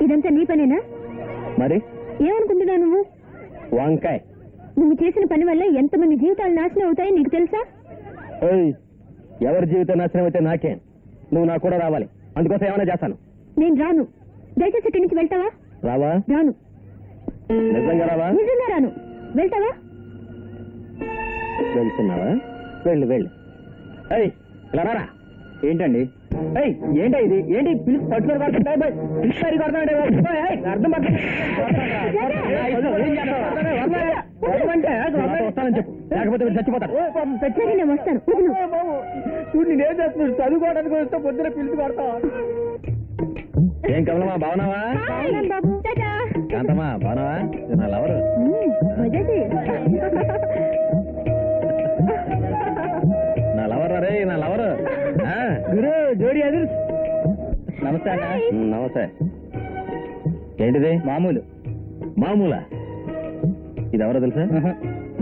ఇదంతా నీ పనేనా? మరి ఏమనుకుంటున్నావు నువ్వు? వంకాయ. నువ్వు చేసిన పని వల్ల ఎంతమంది జీవితాలు నాశనం అవుతాయో నీకు తెలుసా? ఏయ్, ఎవరి జీవితం నాశనం అయితే నాకేం, నువ్వు నాకు కూడా రావాలి. అందుకోసం ఏమైనా చేస్తాను. నేను రాను. దయచేసి ఇక్కడి నుంచి వెళ్తావా? రావా? రాను. నిజంగా రావా? నిజంగా రాను. వెళ్తావా? వెళ్తున్నావా? వెళ్ళు వెళ్ళు. ఏయ్, ఇలా రారా. ఏంటండి? ఏయ్, ఏంటో ఇది? ఏంటి పిలిచి పట్టుకొని కొడుతున్నాయి? పిలిచి కొడతామంటే అర్థం వస్తానని చెప్పు, లేకపోతే వీడు చచ్చిపోతాడు. సరే, నేను వస్తాను. వదిలు. చూడు నేనేం చేస్తున్నాడు, చదువుకోవడానికి వస్తే పొద్దున పిలిచి కొడతా. ఏం కమలమా, బాగున్నావా? అవునాను బాబు. టాటా. కాంతమ్మా, బాగున్నావా? ఇది నా లవరు. వదిలేసి. నా లవర్ రే, నా లవరు. గురు జోడి ఎదురు. నమస్తే అన్న. నమస్తే. ఏంటిది? మామూలు. మామూలా? ఇది ఎవరో తెలుసా?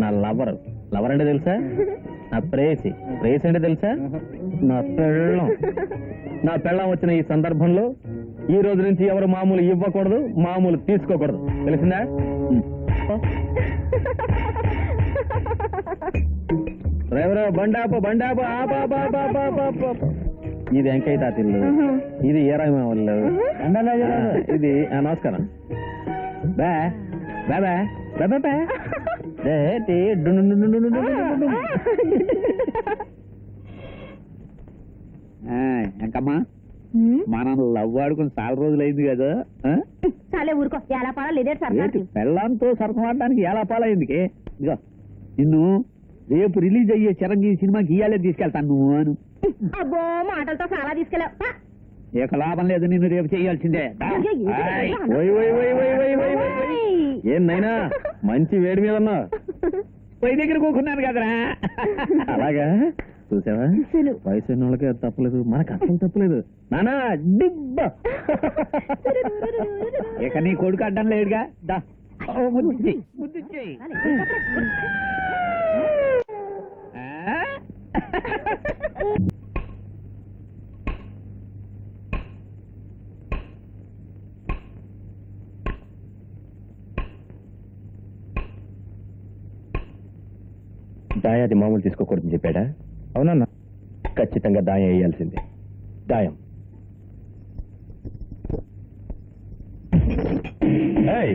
నా లవర్. లవర్ అంటే తెలుసా? నా ప్రేయసి. ప్రేయసి అంటే తెలుసా? నా పెళ్ళం. నా పెళ్ళం వచ్చిన ఈ సందర్భంలో ఈ రోజు నుంచి ఎవరు మామూలు ఇవ్వకూడదు, మామూలు తీసుకోకూడదు, తెలిసిందా? డ్రైవరు, బండాపు బండాపు. ఇది వెంకయ్య తాతిల్లు, ఇది ఏరామ వాళ్ళు, ఇది నమస్కారం. బా బా బా బా బా. ఎంకమ్మా, హ్మ్? మనం లవ్ ఆడుకుని చాలా రోజులు అయింది కదా. చాలే ఊరుకో. ఎలా పాలా లేదే సర్కారు. పెళ్ళాంతో సరసం ఆడడానికి ఎలా పాలైందికి. ఇదిగో నిన్ను రేపు రిలీజ్ అయ్యే చిరంజీవి సినిమాకి ఇయ్యాలే తీసుకెళ్తాను నువ్వు అను. అబ్బో, మాటలతో చాలా తీసుకెళ్ళావు. ఇక లాభం లేదు, నిన్ను రేపు చేయాల్సిందే. ఏం నైనా మంచి వేడి మీద ఉన్నా. పోయి దగ్గర కూకున్నాను కదరా. అలాగా చూసావా? అసలు. వయసు ఉన్న వాళ్ళకి అది తప్పలేదు, మనకు అసలు తప్పలేదు. నానా డిబ్బ. ఇక నీ కొడుకు అడ్డం లేడుగా. దా, ముద్దు చెయ్యి. దాయాది మామూలు తీసుకోకూడదని చెప్పాడా? అవునన్నా. ఖచ్చితంగా దాయం వేయాల్సిందే. దాయం. ఏయ్!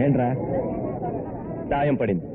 ఏంట్రా దాయం పడింది?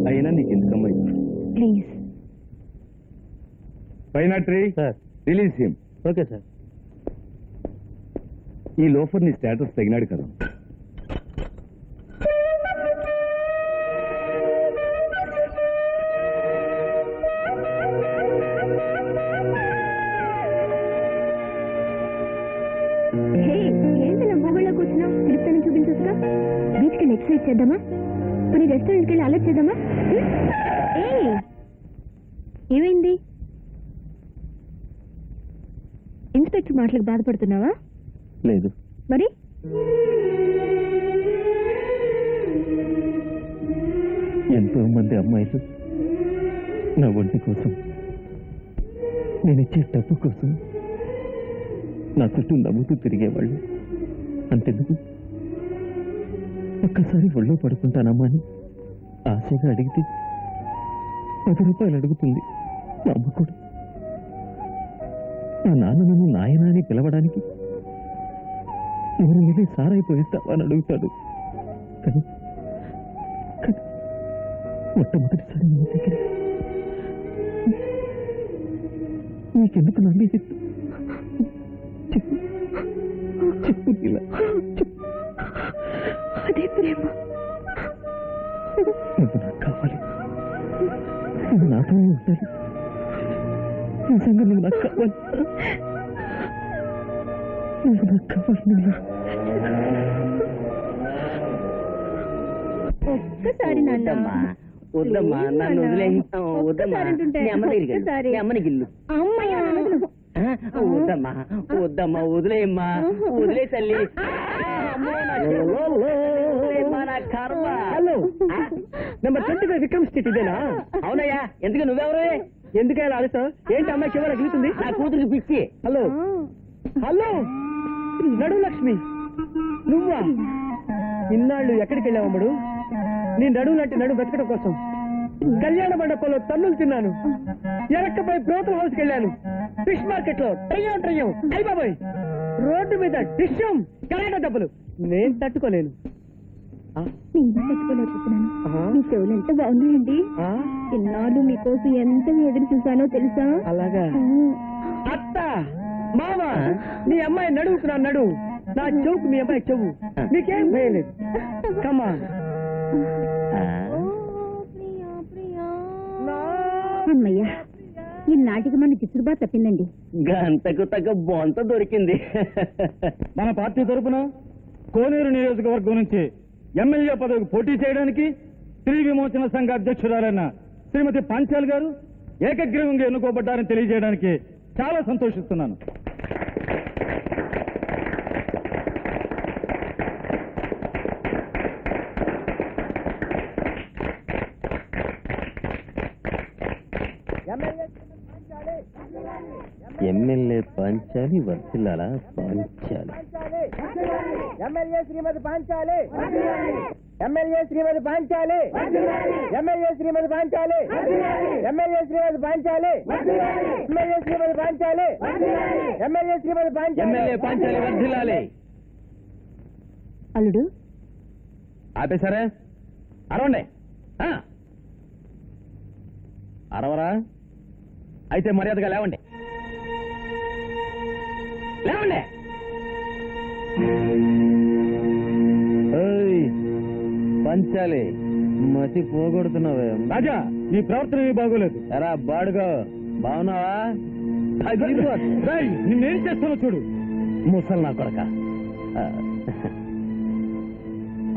అయినా నీకు ఎందుకమ్మా? ప్లీజ్. పైనట్రీ sir. Release him. Okay sir. ఈ లోఫర్ నీ స్టేటస్ తగినాడు కదా. ఏంటి నా మొబైల్లో కూర్చున్నావు? తిరుపతిని చూపించొచ్చుగా. బీచ్కి ఎక్సర్సైజ్ చేద్దామా? కొన్ని రెస్టారెంట్కి వెళ్ళి అలర్ట్ చేద్దామా? ఏమైంది? ఇన్స్పెక్టర్ మాటలకు బాధపడుతున్నావా? లేదు. మరి ఎంతో మంది అమ్మాయిలు నా ఒంటి కోసం, నేనిచ్చే డబ్బు కోసం నా చుట్టూ నవ్వుతూ తిరిగేవాళ్ళు. అంతెందుకు, ఒక్కసారి ఒళ్ళో పడుకుంటానమ్మా అని ఆశగా అడిగితే 10 రూపాయలు అడుగుతుంది మా అమ్మ కూడా. నా నాన్న నన్ను నాయనా అని పిలవడానికి ఎవరు మీదే సారైపోయిస్తావా అని అడుగుతాడు. కానీ మొట్టమొదటిసారి నీ దగ్గర నీకెందుకు నమ్మే చెప్పు చెప్పు ఇలా చెప్పు. అదే ప్రేమ. నువ్వు నాకు కావాలి, నువ్వు నాతోనే ఉండాలి. నిజంగా నువ్వు నాకు కావాలి, నువ్వు నాకు కావాలి. నువ్వు ఒక్కసారి నాన్నమ్మా, వద్దమ్మా, నన్ను వదిలేయి. వద్దమ్మా, నీ అమ్మ దగ్గరికి వెళ్ళు. నీ అమ్మని గిల్లు. అమ్మయ్య వద్దమ్మా వద్దమ్మా వదిలేయమ్మా వదిలే తల్లి అమ్మో, నా వదిలేయమ్మా, నా కర్మ. హలో నెంబర్ 25 విక్రమ్ స్ట్రీట్ ఇదేనా? అవునయ్యా, ఎందుకు నువ్వెవరు? ఎందుకైనా ఆలస్యం? ఏంటి అమ్మాయి చివరి అగులుతుంది? నా కూతురికి పిచ్చి. హలో హలో నడు లక్ష్మి, నువ్వా? ఇన్నాళ్ళు ఎక్కడికి వెళ్ళావమ్ముడు? నీ నడువు లాంటి నడువు వెతకడం కోసం కళ్యాణ మండపంలో తన్నులు తిన్నాను, ఎరక్కపై బ్రోకర్ హౌస్ కి వెళ్ళాను, ఫిష్ మార్కెట్ లో ట్రయ్యం అయ్య బాబాయ్, రోడ్డు మీద డిష్యం కరాట దెబ్బలు. నేను తట్టుకోలేను. నేను తట్టుకోలేకపోతున్నాను. ఆహా. మీ చెవులు ఎంత బాగున్నాయండి. ఆ? ఇన్నాళ్ళు మీకోసం ఎంత ఎదురు చూసానో తెలుసా? అలాగా? అత్త మామ, నీ అమ్మాయి నడువుకు నా నడువు, నా చెవుకు మీ అమ్మాయి చెవు, నీకేం భయం లేదు. కమ్మా అమ్మయ్యా, ఈ నాటికి మన చిత్రుబా తప్పిందండి. గంటకు తగ్గ బొంత దొరికింది. మన పార్టీ తరపున కోనేరు నియోజకవర్గం నుంచి ఎమ్మెల్యే పదవికి పోటీ చేయడానికి స్త్రీ విమోచన సంఘ అధ్యక్షురాలైన శ్రీమతి పాంచాల్ గారు ఏకగ్రీవంగా ఎన్నుకోబడ్డారని తెలియజేయడానికి చాలా సంతోషిస్తున్నాను. ఎమ్మెల్యే పంచాలి వర్తిల్లాలా పంచాలి. ఎమ్మెల్యే శ్రీమతి పాంచాలి, ఎమ్మెల్యే శ్రీమతి పాంచాలి, ఎమ్మెల్యే శ్రీమతి పాంచాలి, ఎమ్మెల్యే శ్రీమతి పాంచాలి, ఎమ్మెల్యే శ్రీమతి పాంచాలి, ఎమ్మెల్యే శ్రీమతి పాంచాలి, ఎమ్మెల్యే పంచాలి వర్ధిల్లాలి. అల్లుడు, ఆపేశారా? అరవండి. అరవరా? అయితే మర్యాదగా లేవండి, లేవండి. పంచాలి మతి పోగొడుతున్నావే రాజా, నీ ప్రవర్తన ఏమీ బాగోలేదు. ఎరా బాడుగా, బాగున్నావా? నిన్నేం చేస్తానో చూడు. ముసలి నా కొడక.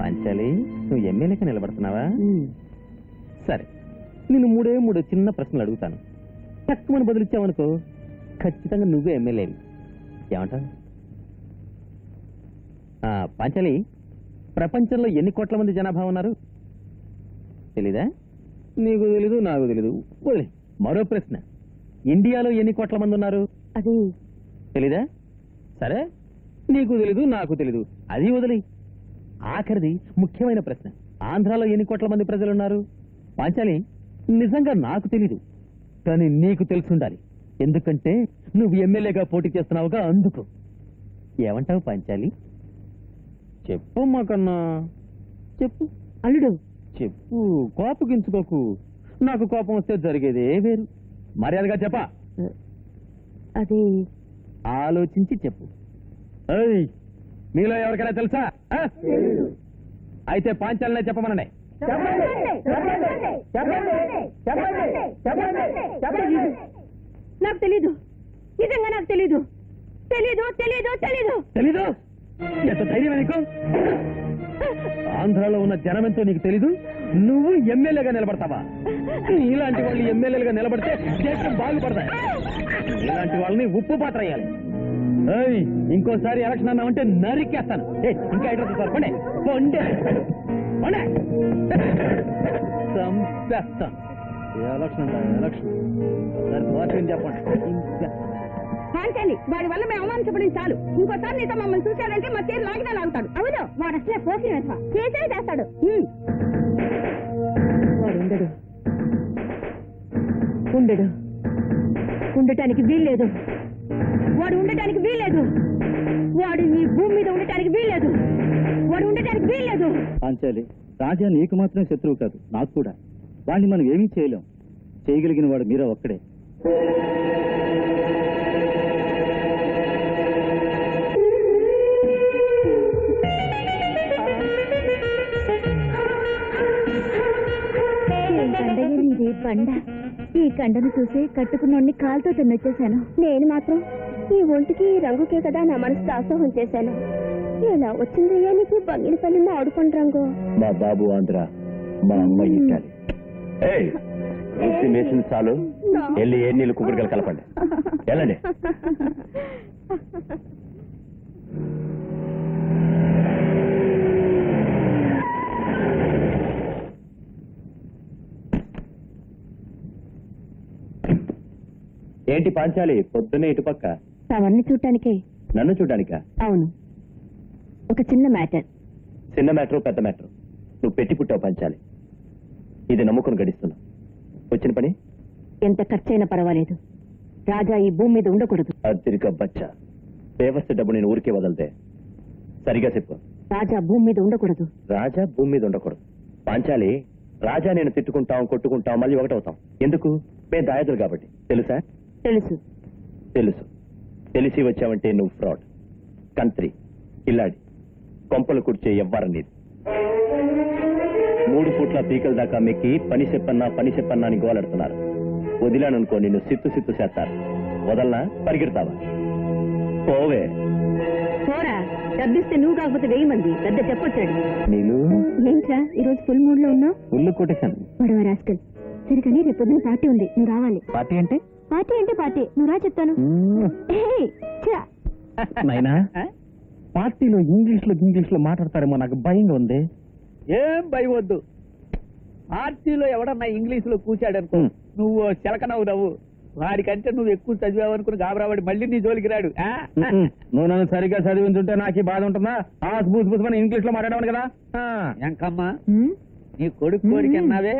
పంచాలి, నువ్వు ఎమ్మెల్యేకి నిలబడుతున్నావా? సరే, నేను మూడు చిన్న ప్రశ్నలు అడుగుతాను. తక్కువని బదులిచ్చావనుకో ఖచ్చితంగా నువ్వే ఎమ్మెల్యేవి. ఏమంటావు? పంచాలి, ప్రపంచంలో ఎన్ని కోట్ల మంది జనాభా ఉన్నారు తెలీదా? నీకు తెలీదు, నాకు తెలీదు. వదిలే. మరో ప్రశ్న, ఇండియాలో ఎన్ని కోట్ల మంది ఉన్నారు? అది తెలీదా? సరే, నీకు తెలీదు, నాకు తెలీదు, అది వదిలే. ఆఖరిది ముఖ్యమైన ప్రశ్న, ఆంధ్రాలో ఎన్ని కోట్ల మంది ప్రజలున్నారు? పాంచాలి, నిజంగా నాకు తెలీదు, కానీ నీకు తెలుసుండాలి. ఎందుకంటే నువ్వు ఎమ్మెల్యేగా పోటీ చేస్తున్నావుగా, అందుకు. ఏమంటావు పాంచాలి? చెప్పమ్మా కన్నా, చెప్పు. అల్లుడు, చెప్పు, కోపగించుకోకు. నాకు కోపం వస్తే జరిగేదే వేరు. మర్యాదగా చెప్పా. అది ఆలోచించి చెప్పు. ఏయ్, మీలో ఎవరికైనా తెలుసా? అయితే పాంచాలనే చెప్పమనండి. నాకు తెలీదు, నిజంగా నాకు తెలీదు, తెలీదు తెలీదు తెలీదు తెలీదు? ఎంత ధైర్యం నీకు? ఆంధ్రాలో ఉన్న జనం ఎంతో నీకు తెలీదు? నువ్వు ఎమ్మెల్యేగా నిలబడతావా? ఇలాంటి వాళ్ళు ఎమ్మెల్యేలుగా నిలబడితే దేశం బాగుపడతాయి. ఇలాంటి వాళ్ళని ఉప్పు పాత్ర అయ్యాలి. ఇంకోసారి ఎలక్షన్ అన్నామంటే నరికేస్తాను. ఇంకా ఎక్కడ సార్ పండే పండే పండే చంపేస్తాను. ఎలక్షన్ ఎలక్షన్ చెప్పండి. పాంచాలి, వాడి వల్ల మేము అవమానించబడింది చాలు. ఇంకోసారి నీతో మమ్మల్ని చూశాడంటే మా తీరు లాగినా లాగుతాడు. అవును, వాడు అసలే పోకి చేసే చేస్తాడు. వాడు ఉండడు, ఉండడు, ఉండటానికి వీల్లేదు. వాడు ఉండటానికి వీల్లేదు. వాడు నీ భూమి మీద ఉండటానికి వీల్లేదు. వాడు ఉండటానికి వీల్లేదు. పాంచాలి, రాజా నీకు మాత్రం శత్రువు కాదు, నాకు కూడా. వాడిని మనం ఏమీ చేయలేం. చేయగలిగిన వాడు మీరా ఒక్కడే. బండ, ఈ కండను చూసి కట్టుకున్నోడిని కాలుతో తిన్నొచ్చేశాను. నేను మాత్రం ఈ ఒంటికి ఈ రంగుకే కదా నా మనసు దాసోహం చేశాను. ఎలా వచ్చిందయ్యా నీకు బంగినపల్లి ఆడుకోండి రంగు? మా బాబు ఆంధ్ర, మా అమ్మ ఇట్టాలి. మేసిన చాలు, వెళ్ళి ఏ నీళ్ళు కుక్కడికి కలపండి. వెళ్ళండి. ఏంటి పాంచాలి పొద్దున్నే ఇటుపక్క? అవన్నీ చూడటానికే. నన్ను చూడ్డానికా? అవును, ఒక చిన్న మ్యాటర్. చిన్న మ్యాటర్ పెద్ద మ్యాటర్ నువ్వు పెట్టి పుట్టావు పాంచాలి. ఇది నమ్ముకుని గడిస్తున్నా. వచ్చిన పని ఎంత ఖర్చైనా పర్వాలేదు, రాజా ఈ భూమి మీద ఉండకూడదు. అద్దరిగా బచ్చా, దేవస్థ డబ్బు నేను ఊరికే వదలతే. సరిగా చెప్పు. రాజా భూమి మీద ఉండకూడదు. రాజా భూమి మీద ఉండకూడదు. పాంచాలి, రాజా నేను తిట్టుకుంటాం, కొట్టుకుంటాం, మళ్ళీ ఒకటవుతాం. ఎందుకు? మేము దాయదులు కాబట్టి. తెలుసా? తెలుసు. తెలుసు. తెలిసి వచ్చావంటే నువ్వు ఫ్రాడ్, కంత్రి, కిల్లాడి, కొంపలు కూర్చే ఎవ్వరం నీది. 3 ఫూట్ల పీకల దాకా మెక్కి పని చెప్పన్నా అని గోలాడుతున్నారు. వదిలాననుకో నిన్ను సిత్తు చేస్తారు. వదలనా? పరిగెడతావా? పోవే. పోరా, డబ్బిస్తే నువ్వు కాకపోతే 1000 మంది పెద్ద చెప్పొచ్చాడు. నీళ్ళు ఏంట్రా ఈరోజు ఫుల్ మూడ్ లో ఉన్నావు? ఉల్లు కొట్టేశాను. గొడవ రాస్కల్. సరే కానీ రేపు పొద్దున పార్టీ ఉంది, నువ్వు రావాలి. పార్టీ అంటే? పార్టీ అంటే పార్టీ, నువ్వు రా చెప్తాను. ఏయ్, ఛా. నాయనా, పార్టీలో ఇంగ్లీష్ లో మాట్లాడతారేమో నాకు భయంగా ఉంది. ఏం భయవద్దు. పార్టీలో ఎవడన్నా ఇంగ్లీష్ లో కూర్చాడనుకో, నువ్వు చిలకనవు నవ్వు. వాడికంటే నువ్వు ఎక్కువ చదివావనుకుని గాబరావాడి మళ్ళీ నీ జోలికి రాడు. నువ్వు నన్ను సరిగ్గా చదివించుంటే నాకు ఈ బాధ ఉంటుందా? బూస్ ఇంగ్లీష్ లో మాట్లాడేవాడు కదా. ఎంకమ్మా, నీ కొడుకు కోరిక అన్నావే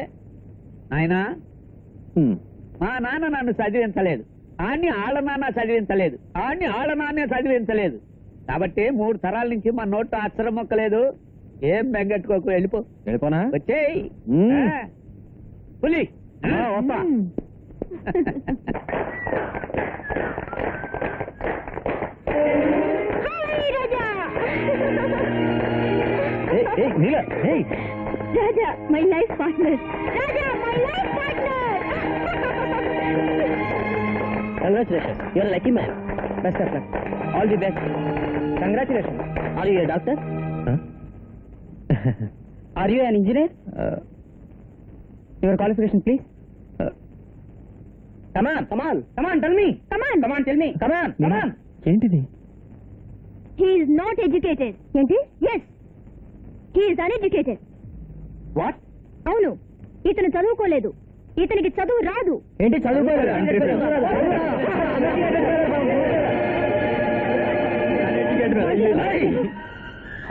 ఆయన. మా నాన్న నన్ను చదివించలేదు, ఆడిని ఆళ్ళ నాన్న చదివించలేదు, ఆడిని ఆళ్ళ నాన్నే చదివించలేదు. కాబట్టి 3 తరాల నుంచి మా నోట్లో అక్షరం మొక్కలేదు. ఏం బెంగట్టుకోకు, వెళ్ళిపోనా? వచ్చేయ్ పులి. వస్తా. Raja my life partner. Raja my life partner. Congratulations. You're a lucky man. Best of luck. All the best. Congratulations. Are you a doctor? Are you an engineer? Your qualification, please. Come on, tell me. Come on, tell me. Come on. ఏంటిది? He is not educated. ఏంటి? Yes. He is uneducated. What? అవును, ఇతను చదువుకోలేదు, ఇతనికి చదువు రాదు. ఏంటి చదువుకోలేదు?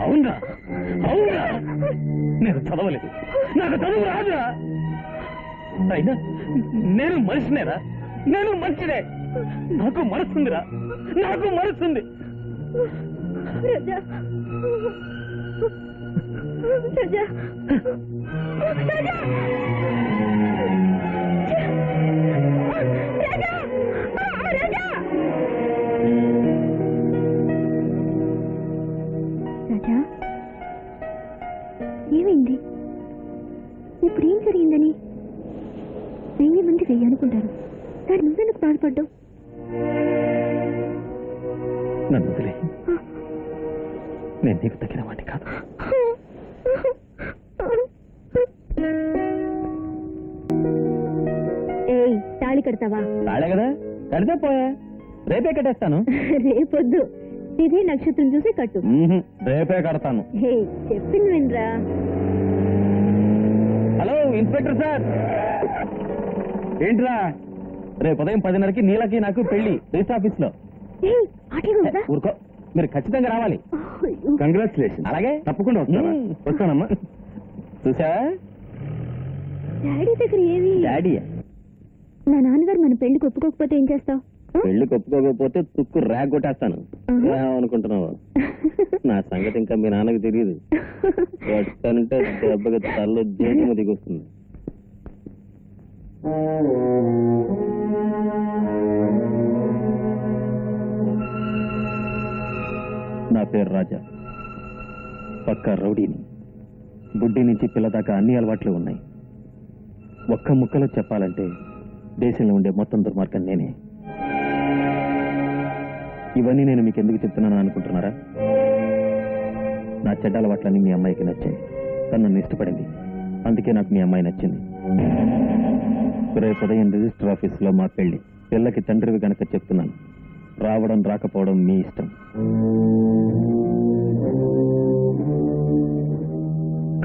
అవునా? నేను చదవలేదు, నాకు చదువు రాదురా. అయినా నేను మనిషినేరా? నేను మనిషినే. నాకు మనసుందిరా, నాకు మనసుంది. రాజా, రాజా, రాజా, రాజా. రాజా, ఏమైంది? ఇప్పుడు ఏం జరిగిందని 1000 మంది అనుకుంటారు. దాన్ని నువ్వెందుకు బాధపడ్డావు? నన్ను వదిలే, నేను నీకు తగిన వాడిని కాదు. ఏయ్, తాళి కడతావా? రాలే కదా, కడితే పోయా. రేపే కట్టేస్తాను. రేపొద్దు, ఇదే నక్షత్రం చూసి కట్టు. రేపే కడతాను. హే, చెప్పింది వినరా. Hello inspector sir. ఏంట్రా? రేపు ఉదయం 10:30కి నీలకి నాకు పెళ్లి రిజిస్టర్ ఆఫీస్ లో. ఏయ్, ఆటలు ఉందా? ఊరుకో, మీరు ఖచ్చితంగా రావాలి. అయ్యో. కంగ్రాచులేషన్. అలాగే, తప్పకుండా వస్తావా? వస్తానమ్మా. చూసా, డాడీ దగ్గర ఏమి? డాడీ మా నాన్నగారు మన పెళ్లికి ఒప్పుకోకపోతే ఏం చేస్తావు? పెళ్లి ఒప్పుకోకపోతే తుక్కు ర్యాగ్ కొట్టేస్తాను. అనుకుంటున్నావు? నా సంగతి ఇంకా మీ నాన్నకి తెలియదు. కొట్టానంటే దెబ్బకి తల్లో జీవితం దిగొస్తుంది. నా పేరు రాజా, పక్కా రౌడీని. బుడ్డి నుంచి పిల్ల దాకా అన్ని అలవాట్లు ఉన్నాయి. ఒక్క ముక్కలో చెప్పాలంటే దేశంలో ఉండే మొత్తం దుర్మార్గం నేనే. ఇవన్నీ నేను మీకు ఎందుకు చెప్తున్నాను అనుకుంటున్నారా? నా చెడ్డ అలవాట్లన్నీ మీ అమ్మాయికి నచ్చాయి. తను నన్ను ఇష్టపడింది, అందుకే నాకు మీ అమ్మాయి నచ్చింది. రేపు ఉదయం రిజిస్టర్ ఆఫీసులో మా పెళ్లి. పిల్లకి తండ్రివి గనక చెప్తున్నాను, రావడం రాకపోవడం మీ ఇష్టం.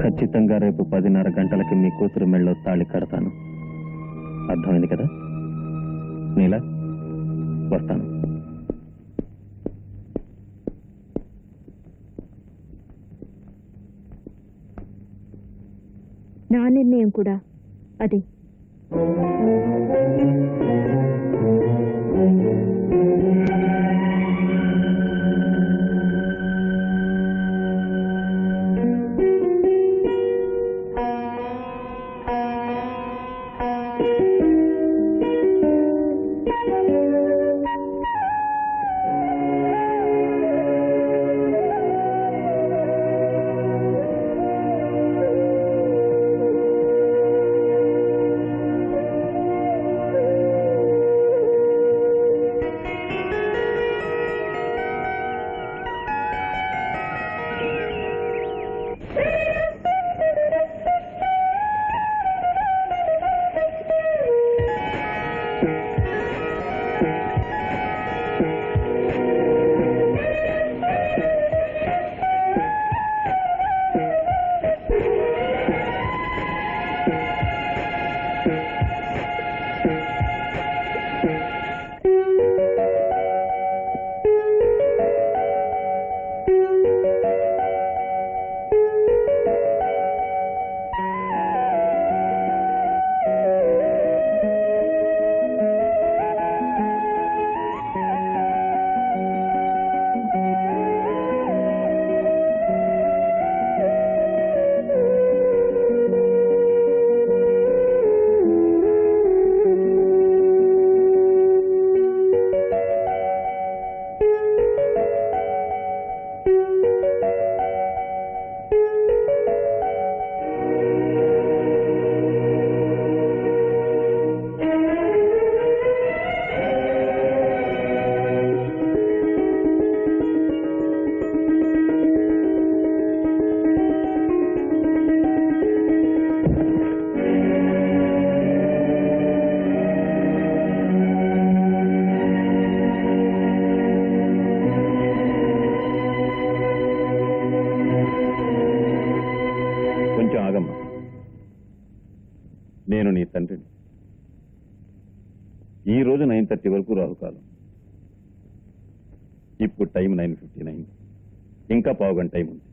ఖచ్చితంగా రేపు 10:30 గంటలకి మీ కూతురు మెళ్ళో తాళి కడతాను. అర్థమైంది కదా? నీలా, వస్తాను. నా నిర్ణయం కూడా అదే. నేను నీ తండ్రిని. ఈ రోజు 9:30 వరకు రాహుకాలం. ఇప్పుడు టైం 9:59. ఇంకా పావుగంట టైం ఉంది.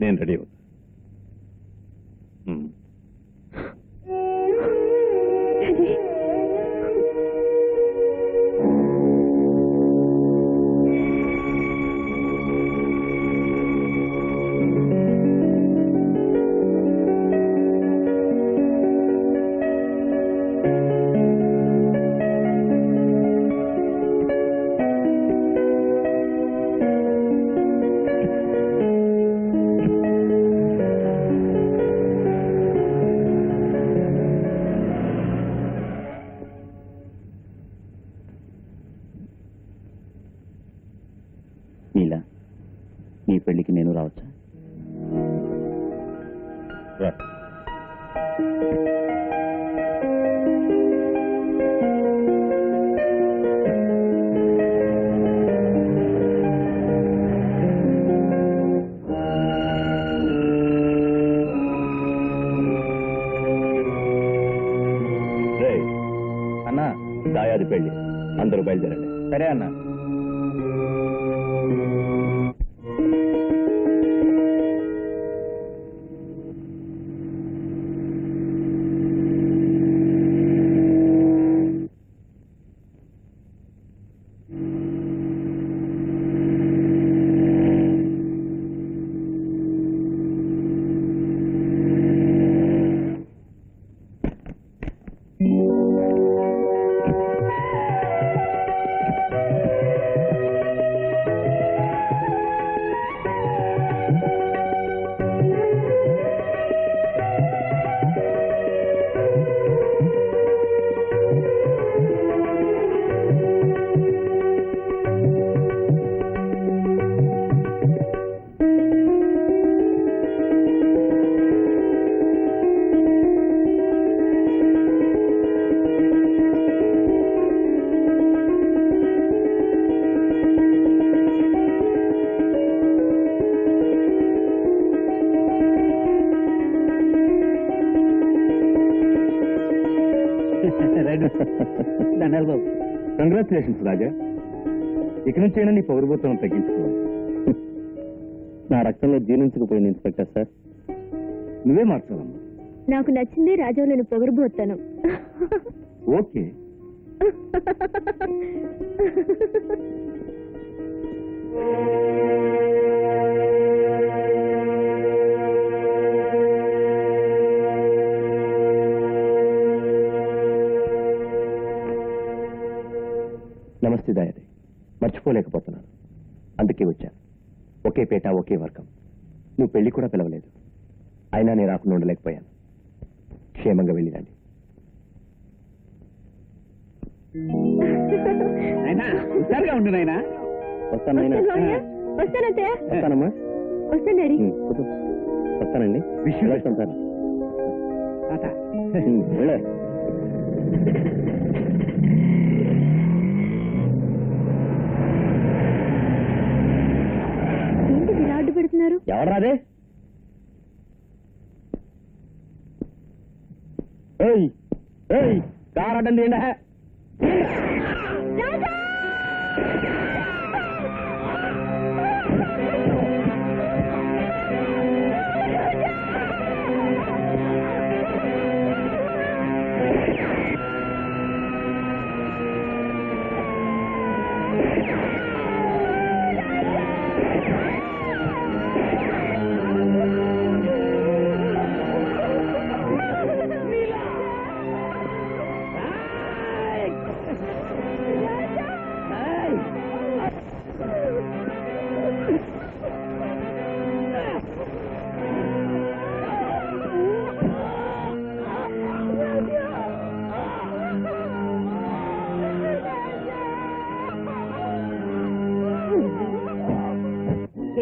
నేను రెడీ అవుతా. నీలా, నీ పెళ్లికి నేను రావచ్చా? రా. అన్నా, దాయాది పెళ్లి. అందరూ బయలుదేరండి. సరే అన్నా. దండాలి బాబు. కంగ్రాచులేషన్స్ రాజా. ఇక నుంచైనా నీ పొగరబోతులను తగ్గించుకో. నా రక్తంలో జీర్ణించకపోయింది ఇన్స్పెక్టర్ సార్. నువ్వే మార్చాలమ్మా. నాకు నచ్చింది రాజవులను పొగరబోతాను. ఓకే. నమస్తే దయాది. మర్చిపోలేకపోతున్నాను, అందుకే వచ్చాను. ఒకే పేట ఒకే వర్గం. నువ్వు పెళ్లి కూడా పిలవలేదు, అయినా నేను రాకుండా ఉండలేకపోయాను. క్షేమంగా వెళ్ళిరండి. అయినా హుషారుగా ఉండు నాయనా. వస్తానైనా. వస్తానంతే. వస్తానమ్మా. వస్తాను డాడీ. వస్తానండి. విషయం సార్. వెళ్ళే. ఏంటి ఇలా అడ్డు పెడుతున్నారు? ఎవరాదే? ఏయ్ ఏయ్, కార్ అడ్డం తీయండి.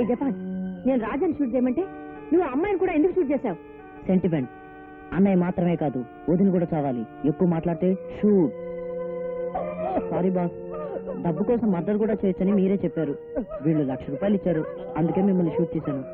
ఏ జపాన్, నేను రాజాని షూట్ చేయమంటే నువ్వు అమ్మాయిని కూడా ఎందుకు షూట్ చేశావు? సెంటిమెంట్. అన్నయ్య మాత్రమే కాదు, వదిన కూడా చావాలి. ఎక్కువ మాట్లాడితే షూట్. సారీ బాస్, డబ్బు కోసం మర్డర్ కూడా చేయొచ్చని మీరే చెప్పారు. వీళ్ళు ₹1,00,000 ఇచ్చారు, అందుకే మిమ్మల్ని షూట్ చేశాను.